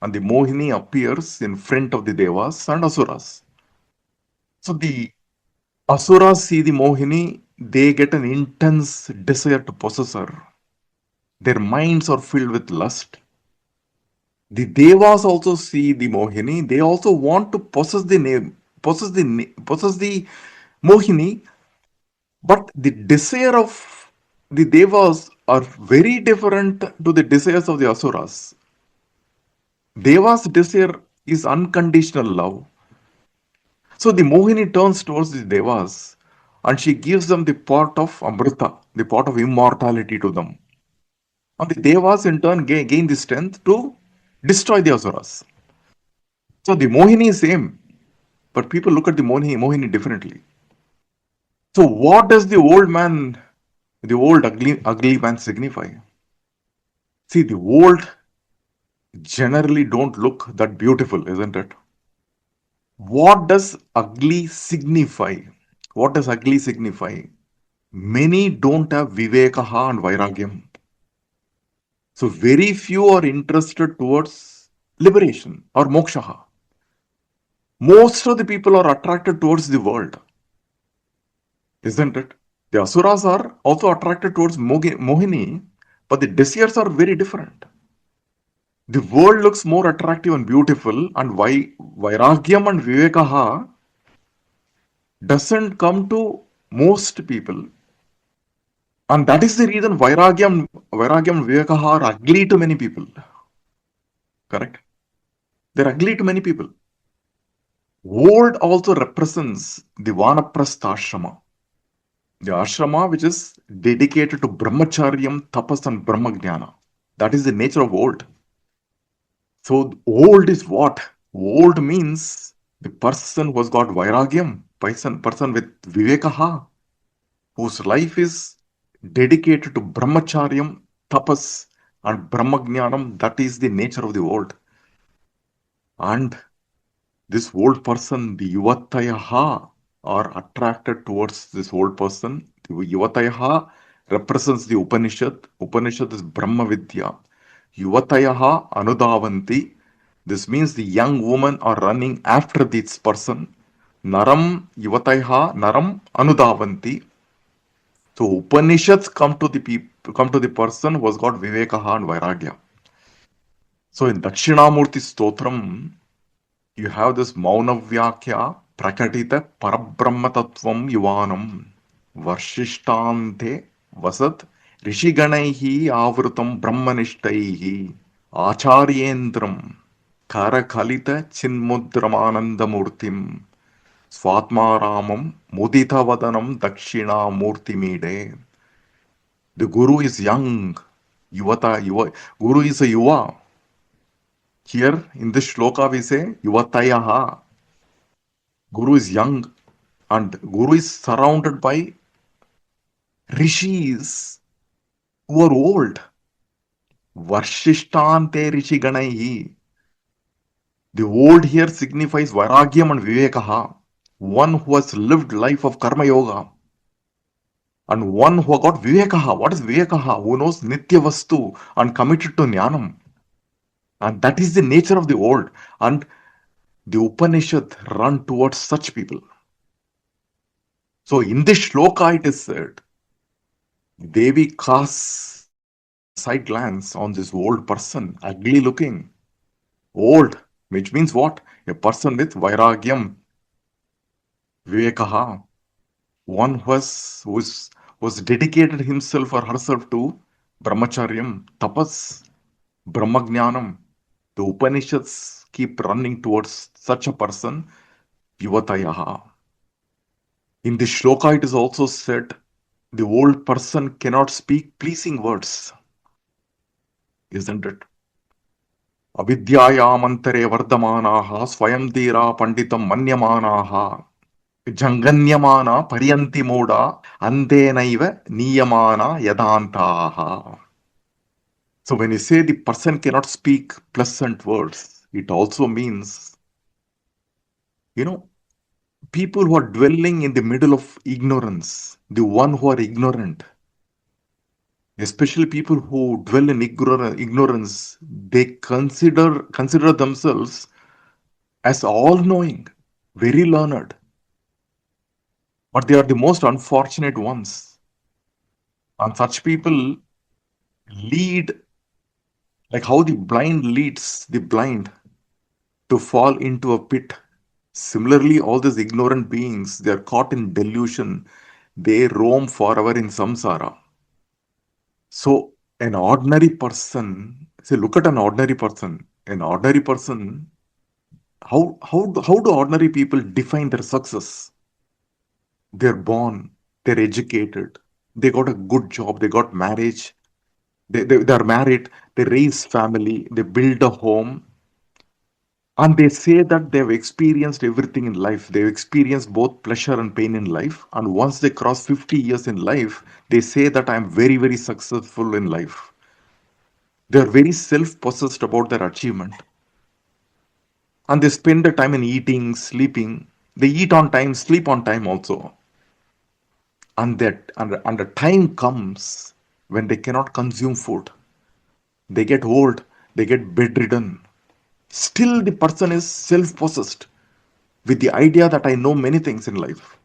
And the Mohini appears in front of the Devas and Asuras. So the Asuras see the Mohini, they get an intense desire to possess her. Their minds are filled with lust. The Devas also see the Mohini, they also want to possess the Mohini, but the desire of the Devas are very different to the desires of the Asuras. Devas' desire is unconditional love. So the Mohini turns towards the Devas and she gives them the pot of Amrita, the pot of immortality to them. And the Devas in turn gain the strength to destroy the Asuras. So the Mohini is same, but people look at the Mohini differently. So what does the old ugly man signify? See, the old generally don't look that beautiful, isn't it? What does ugly signify? What does ugly signify? Many don't have vivekaha and vairagyam. So very few are interested towards liberation or moksha. Most of the people are attracted towards the world. Isn't it? The asuras are also attracted towards Mohini, but the desires are very different. The world looks more attractive and beautiful, and vairagyam and vivekaha doesn't come to most people. And that is the reason vairagyam and vivekaha are ugly to many people. Correct? They're ugly to many people. Old also represents the vanaprastha ashrama. The ashrama which is dedicated to brahmacharyam, tapas and brahmajnana. That is the nature of old. So old is what? Old means the person who has got vairagyam, person with vivekaha, whose life is dedicated to brahmacharyam, tapas and brahmajnanam. That is the nature of the old. And this old person, the yuvatayaha, are attracted towards this old person. The yuvatayaha represents the Upanishad. Upanishad is Brahma Vidya. Yuvatayaha anudavanti. This means the young women are running after this person. Naram yuvatayaha naram anudavanti. So Upanishads come to the person who has got vivekaha and vairagya. So in Dakshinamurti Stotram, you have this Maunavyakya Prakatita Parabrahmatattvam Yuvanam Varshishtante Vasat Rishiganaihi Avrutam Brahmanishtaihi Acharyendram Karakalita Chinmudramanandamurtim Swatmaramam Muditavadanam Dakshinamurtimide. The Guru is young. Guru is a Yuva. Here in this shloka we say Yuvatayaha. Guru is young and Guru is surrounded by rishis who are old. Varshishtante rishi ganaihi. The old here signifies Vairagyam and Vivekaha. One who has lived life of Karma Yoga. And one who got Vivekaha. What is Vivekaha? Who knows Nitya Vastu and committed to Jnanam. And that is the nature of the old. And the Upanishad run towards such people. So in this shloka it is said, Devi casts a side glance on this old person, ugly looking, old, which means what? A person with Vairagyam, Vivekaha, one who was dedicated himself or herself to Brahmacharyam, Tapas, Brahmagnanam. The Upanishads keep running towards such a person, Yuvatayaha. In this shloka, it is also said the old person cannot speak pleasing words. Isn't it? Avidyayamantare vardamanaha swayam dira panditam manyamanaha janganyamana pariyanti moda andenaiva niyamana yadantaha. So when you say the person cannot speak pleasant words, it also means, people who are dwelling in the middle of ignorance, the one who are ignorant, especially people who dwell in ignorance, they consider themselves as all-knowing, very learned. But they are the most unfortunate ones. And such people lead, like how the blind leads the blind to fall into a pit. Similarly, all these ignorant beings, they are caught in delusion. They roam forever in samsara. So an ordinary person, look at an ordinary person. An ordinary person, how do ordinary people define their success? They're born, they're educated, they got a good job, they got marriage, they're married, they raise family, they build a home. And they say that they've experienced everything in life. They've experienced both pleasure and pain in life. And once they cross 50 years in life, they say that I'm very, very successful in life. They're very self-possessed about their achievement. And they spend the time in eating, sleeping. They eat on time, sleep on time also. And the time comes when they cannot consume food. They get old, they get bedridden. Still the person is self-possessed with the idea that I know many things in life.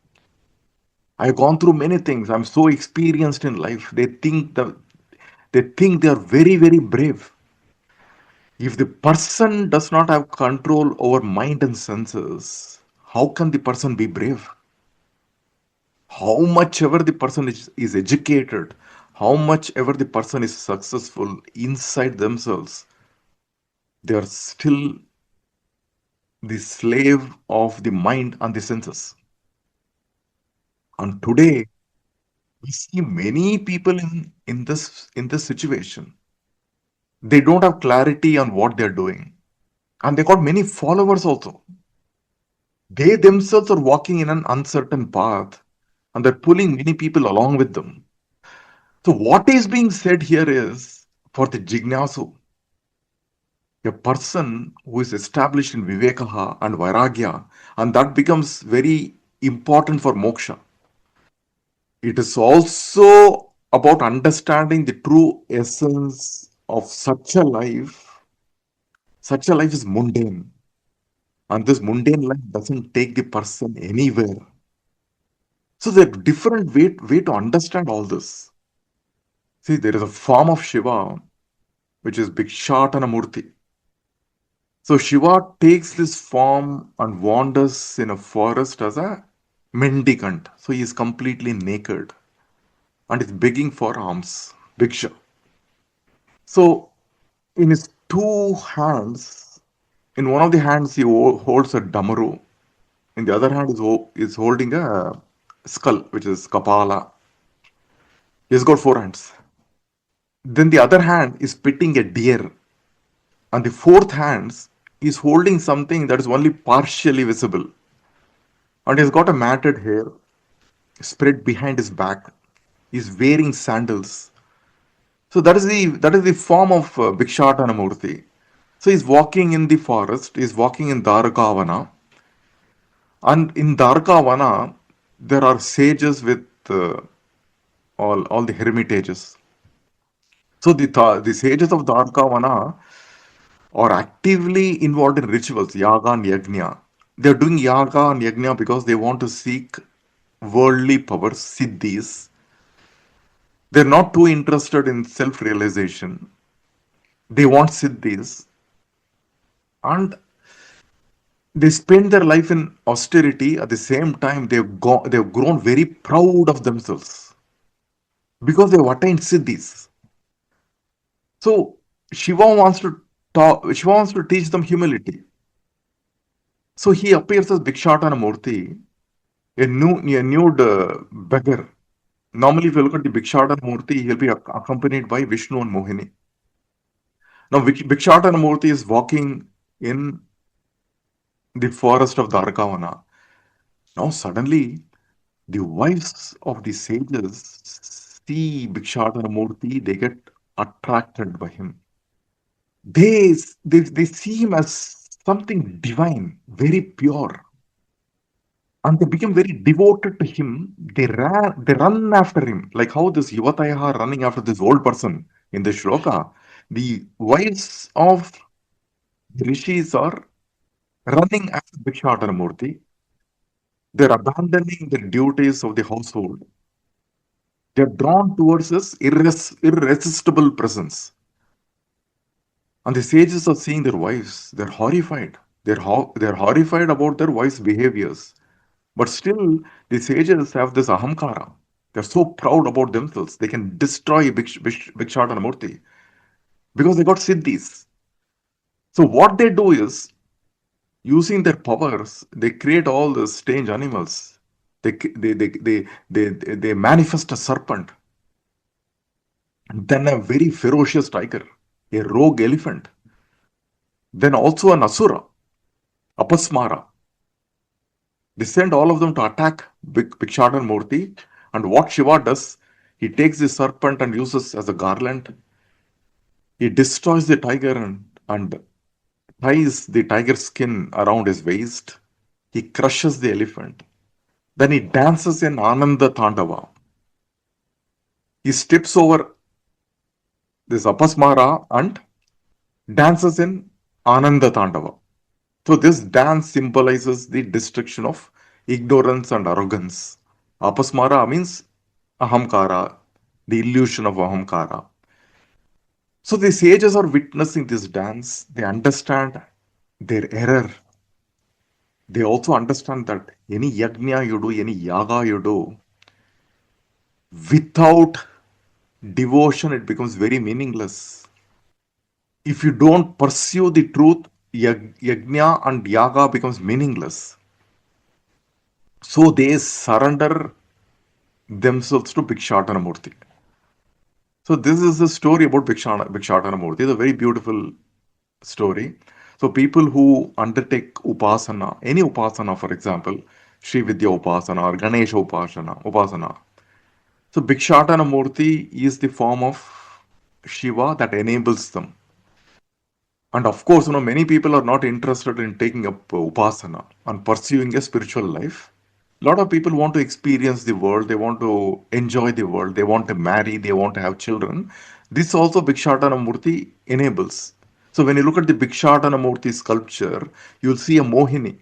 I've gone through many things. I'm so experienced in life. They think they are very, very brave. If the person does not have control over mind and senses, how can the person be brave? How much ever the person is educated, how much ever the person is successful inside themselves, they are still the slave of the mind and the senses. And today, we see many people in this situation. They don't have clarity on what they're doing. And they got many followers also. They themselves are walking in an uncertain path and they're pulling many people along with them. So what is being said here is for the Jignasu, a person who is established in Vivekaha and Vairagya, and that becomes very important for moksha. It is also about understanding the true essence of such a life. Such a life is mundane. And this mundane life doesn't take the person anywhere. So there are different way to understand all this. See, there is a form of Shiva, which is Bhikshatana Murti. So Shiva takes this form and wanders in a forest as a mendicant. So he is completely naked and is begging for alms, bhiksha. So in his two hands, in one of the hands he holds a damaru, in the other hand is holding a skull, which is kapala. He's got four hands. Then the other hand is petting a deer, and the fourth hand is holding something that is only partially visible. And he's got a matted hair spread behind his back. He's wearing sandals. So that is the form of Bhikshatana Murti. So he's walking in the forest. He's walking in Dwarkavana, and in Dwarkavana there are sages with all the hermitages. So the sages of Dwarkavana are actively involved in rituals, yaga and yajna. They're doing yaga and yajna because they want to seek worldly powers, siddhis. They're not too interested in self-realization. They want siddhis, and they spend their life in austerity. At the same time, they've grown very proud of themselves because they've attained siddhis. So Shiva wants to teach them humility. So he appears as Bhikshatana Murti, a nude beggar. Normally, if you look at the Bhikshatana Murti, he'll be accompanied by Vishnu and Mohini. Now, Bhikshatana Murti is walking in the forest of Dwarkavana. Now, suddenly, the wives of the sages see Bhikshatana Murti, they get attracted by him. They see him as something divine, very pure, and they become very devoted to him. They run after him, like how this Yuvataya are running after this old person in the shloka. The wives of the rishis are running after Bhikshatana Murti. They're abandoning the duties of the household. They're drawn towards his irresistible presence. And the sages are seeing their wives. They're horrified. They're horrified about their wives' behaviors. But still, the sages have this ahamkara. They're so proud about themselves. They can destroy Bhikshatana Murti because they got siddhis. So what they do is, using their powers, they create all the strange animals. They manifest a serpent, then a very ferocious tiger, a rogue elephant, then also an asura, apasmara. They send all of them to attack Bhikshatana Murti. And what Shiva does, he takes the serpent and uses as a garland. He destroys the tiger and ties the tiger skin around his waist. He crushes the elephant. Then he dances in Ananda Tandava. He steps over this apasmara and dances in Ananda Tandava. So this dance symbolizes the destruction of ignorance and arrogance. Apasmara means ahamkara, the illusion of ahamkara. So the sages are witnessing this dance. They understand their error. They also understand that any yajna you do, any yaga you do, without devotion, it becomes very meaningless. If you don't pursue the truth, yajna and yaga becomes meaningless. So they surrender themselves to Bhikshatana Murti. So this is the story about Bhikshatana Murti. It's a very beautiful story. So people who undertake upasana, any upasana, for example, Sri Vidya upasana or Ganesha upasana. So Bhikshatana Murti is the form of Shiva that enables them. And of course, many people are not interested in taking up upasana and pursuing a spiritual life. A lot of people want to experience the world, they want to enjoy the world, they want to marry, they want to have children. This also Bhikshatana Murti enables. So when you look at the Bhikshatana Murti sculpture, you'll see a Mohini.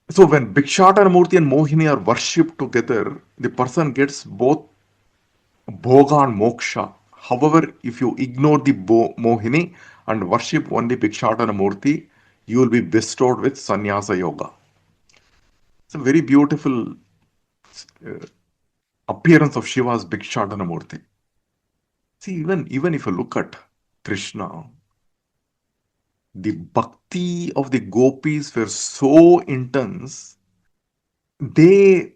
So when Bhikshatana Murti and Mohini are worshipped together, the person gets both Bhoga and Moksha. However, if you ignore the Mohini and worship only Bhikshatana Murti, you will be bestowed with Sannyasa Yoga. It's a very beautiful appearance of Shiva's Bhikshatana Murti. See, even if you look at Krishna, the bhakti of the gopis were so intense, they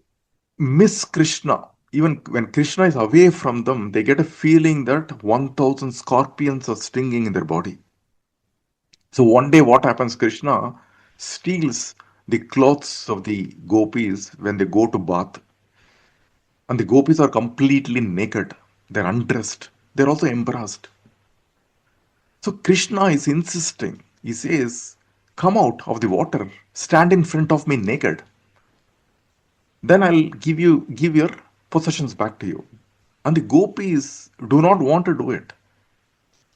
miss Krishna. even when Krishna is away from them, they get a feeling that 1000 scorpions are stinging in their body. So one day, what happens? Krishna steals the clothes of the gopis when they go to bath, and the gopis are completely naked. They're undressed. They're also embarrassed. So Krishna is insisting. He says, "Come out of the water, stand in front of me naked. Then I'll give your possessions back to you." And the gopis do not want to do it.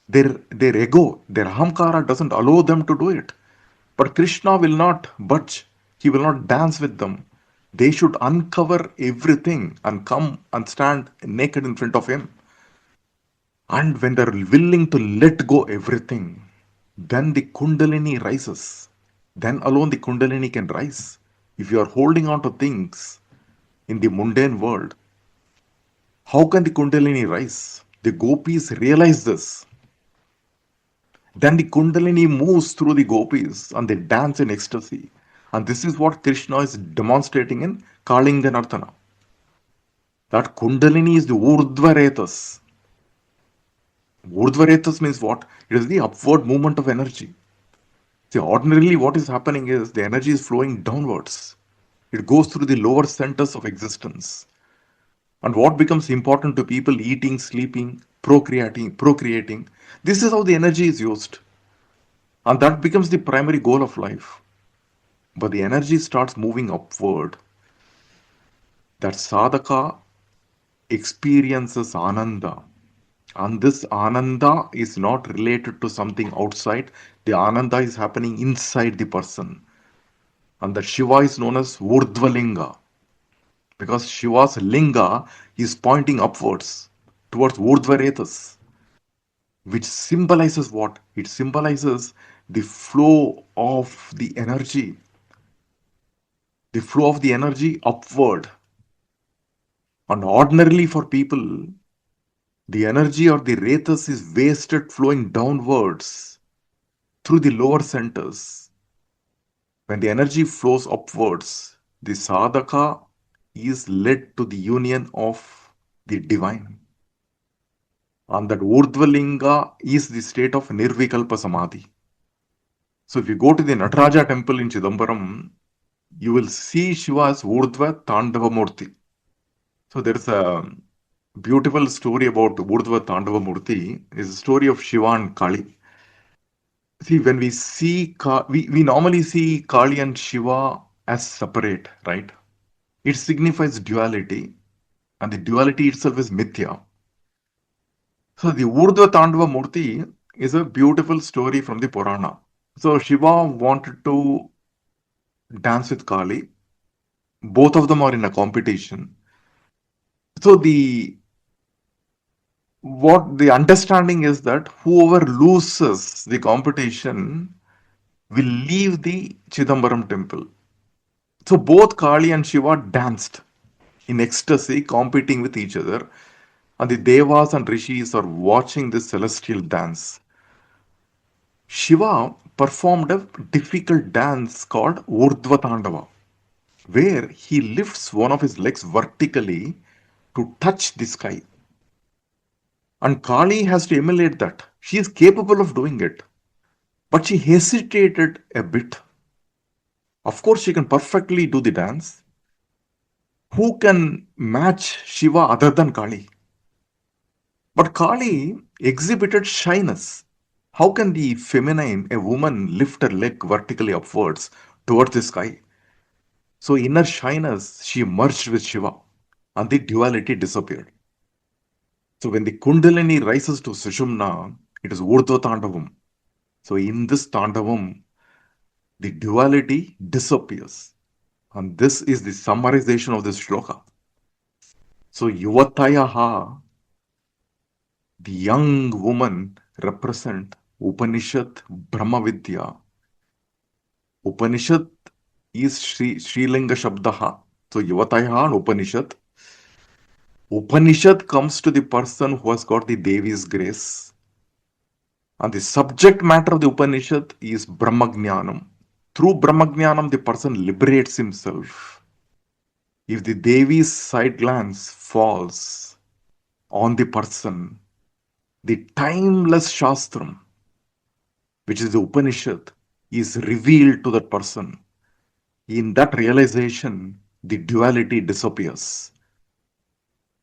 Their ego, their ahamkara doesn't allow them to do it. But Krishna will not budge. He will not dance with them. They should uncover everything and come and stand naked in front of him. And when they're willing to let go everything, then the Kundalini rises. Then alone the Kundalini can rise. If you are holding on to things in the mundane world, how can the Kundalini rise? The gopis realize this. Then the Kundalini moves through the gopis and they dance in ecstasy. And this is what Krishna is demonstrating in Kalinga Nartana. That Kundalini is the Urdhvaretas. Urdhvaretas means what? It is the upward movement of energy. See, ordinarily what is happening is the energy is flowing downwards. It goes through the lower centers of existence. And what becomes important to people eating, sleeping, procreating, this is how the energy is used. And that becomes the primary goal of life. But the energy starts moving upward. That sadhaka experiences ananda. And this ananda is not related to something outside. The ananda is happening inside the person. And the Shiva is known as Urdhvalinga. Because Shiva's linga is pointing upwards towards Urdhvaretas, which symbolizes what? It symbolizes the flow of the energy. The flow of the energy upward. And ordinarily for people, the energy or the retas is wasted flowing downwards through the lower centers. When the energy flows upwards, the sadhaka is led to the union of the divine. And that Urdhvalinga is the state of Nirvikalpa Samadhi. So if you go to the Nataraja temple in Chidambaram, you will see Shiva as Urdhva Tandava Murti. So there is a beautiful story about Urdhva Tandava Murti. It's a story of Shiva and Kali. See, when we see, we normally see Kali and Shiva as separate, right? It signifies duality, and the duality itself is mithya. So the Urdhva Tandava Murti is a beautiful story from the Purana. So Shiva wanted to dance with Kali. Both of them are in a competition. So the understanding is that whoever loses the competition will leave the Chidambaram temple. So both Kali and Shiva danced in ecstasy, competing with each other. And the Devas and Rishis are watching this celestial dance. Shiva performed a difficult dance called Urdhva Tandava, where he lifts one of his legs vertically to touch the sky. And Kali has to emulate that. She is capable of doing it. But she hesitated a bit. Of course, she can perfectly do the dance. Who can match Shiva other than Kali? But Kali exhibited shyness. How can the feminine, a woman, lift her leg vertically upwards towards the sky? So in her shyness, she merged with Shiva and the duality disappeared. So when the Kundalini rises to Sushumna, it is Urdhva Tandavam. So in this Tandavam, the duality disappears. And this is the summarization of this shloka. So Yuvatayaha, the young woman, represent Upanishad Brahma Vidya. Upanishad is Srilinga Shabdaha. So Yuvatayaha and Upanishad. Upanishad comes to the person who has got the Devi's grace. And the subject matter of the Upanishad is Brahmajnanam. Through Brahmajnanam, the person liberates himself. if the Devi's side glance falls on the person, the timeless Shastram, which is the Upanishad, is revealed to that person. In that realization, the duality disappears.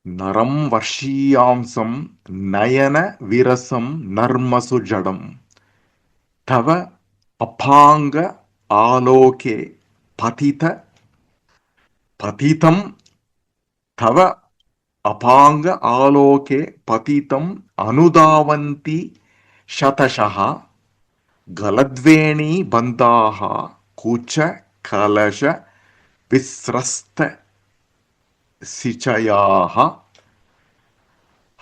Naram varshiyamsam nayana virasam narmasu jadam tava apanga aloke patitam tava apanga aloke patitam anudavanti shatashaha galadveni bandaha kucha kalasha visrasta sichayaha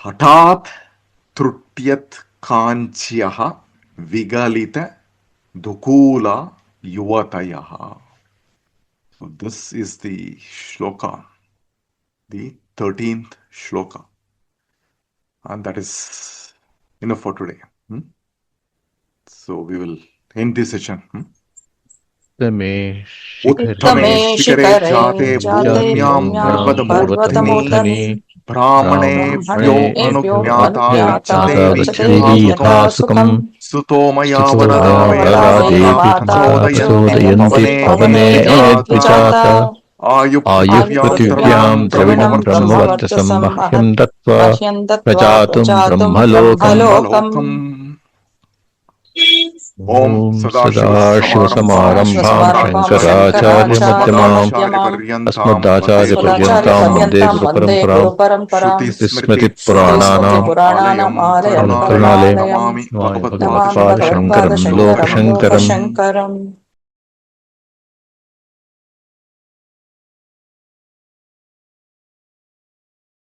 hatat trutyat kanchyaha vigalita dukula yuvatayaha. So this is the shloka, the 13th shloka, and that is enough for today. So we will end this session. उत्तमे शिखरे जाते भूम्यां पर्वतमूर्धनि ब्राह्मणेभ्यो अनुज्ञाता गच्छति यथा सुखम् सुतो मया वरदा देवी प्रचोदयन्ति पवने द्विजाता आयुः पृथिव्यां द्रविणं ब्रह्मवर्चसं मह्यं दत्त्वा प्रजातुं ब्रह्मलोकम्। ओम सदाशिवसमारम्भां शङ्कराचार्यमध्यमाम् अस्मदाचार्यपर्यन्तां वन्दे गुरुपरम्पराम् स्मृतिपुराणानाम् आलयं करुणालयं नमामि भगवत्पादशङ्करं लोकशङ्करम्।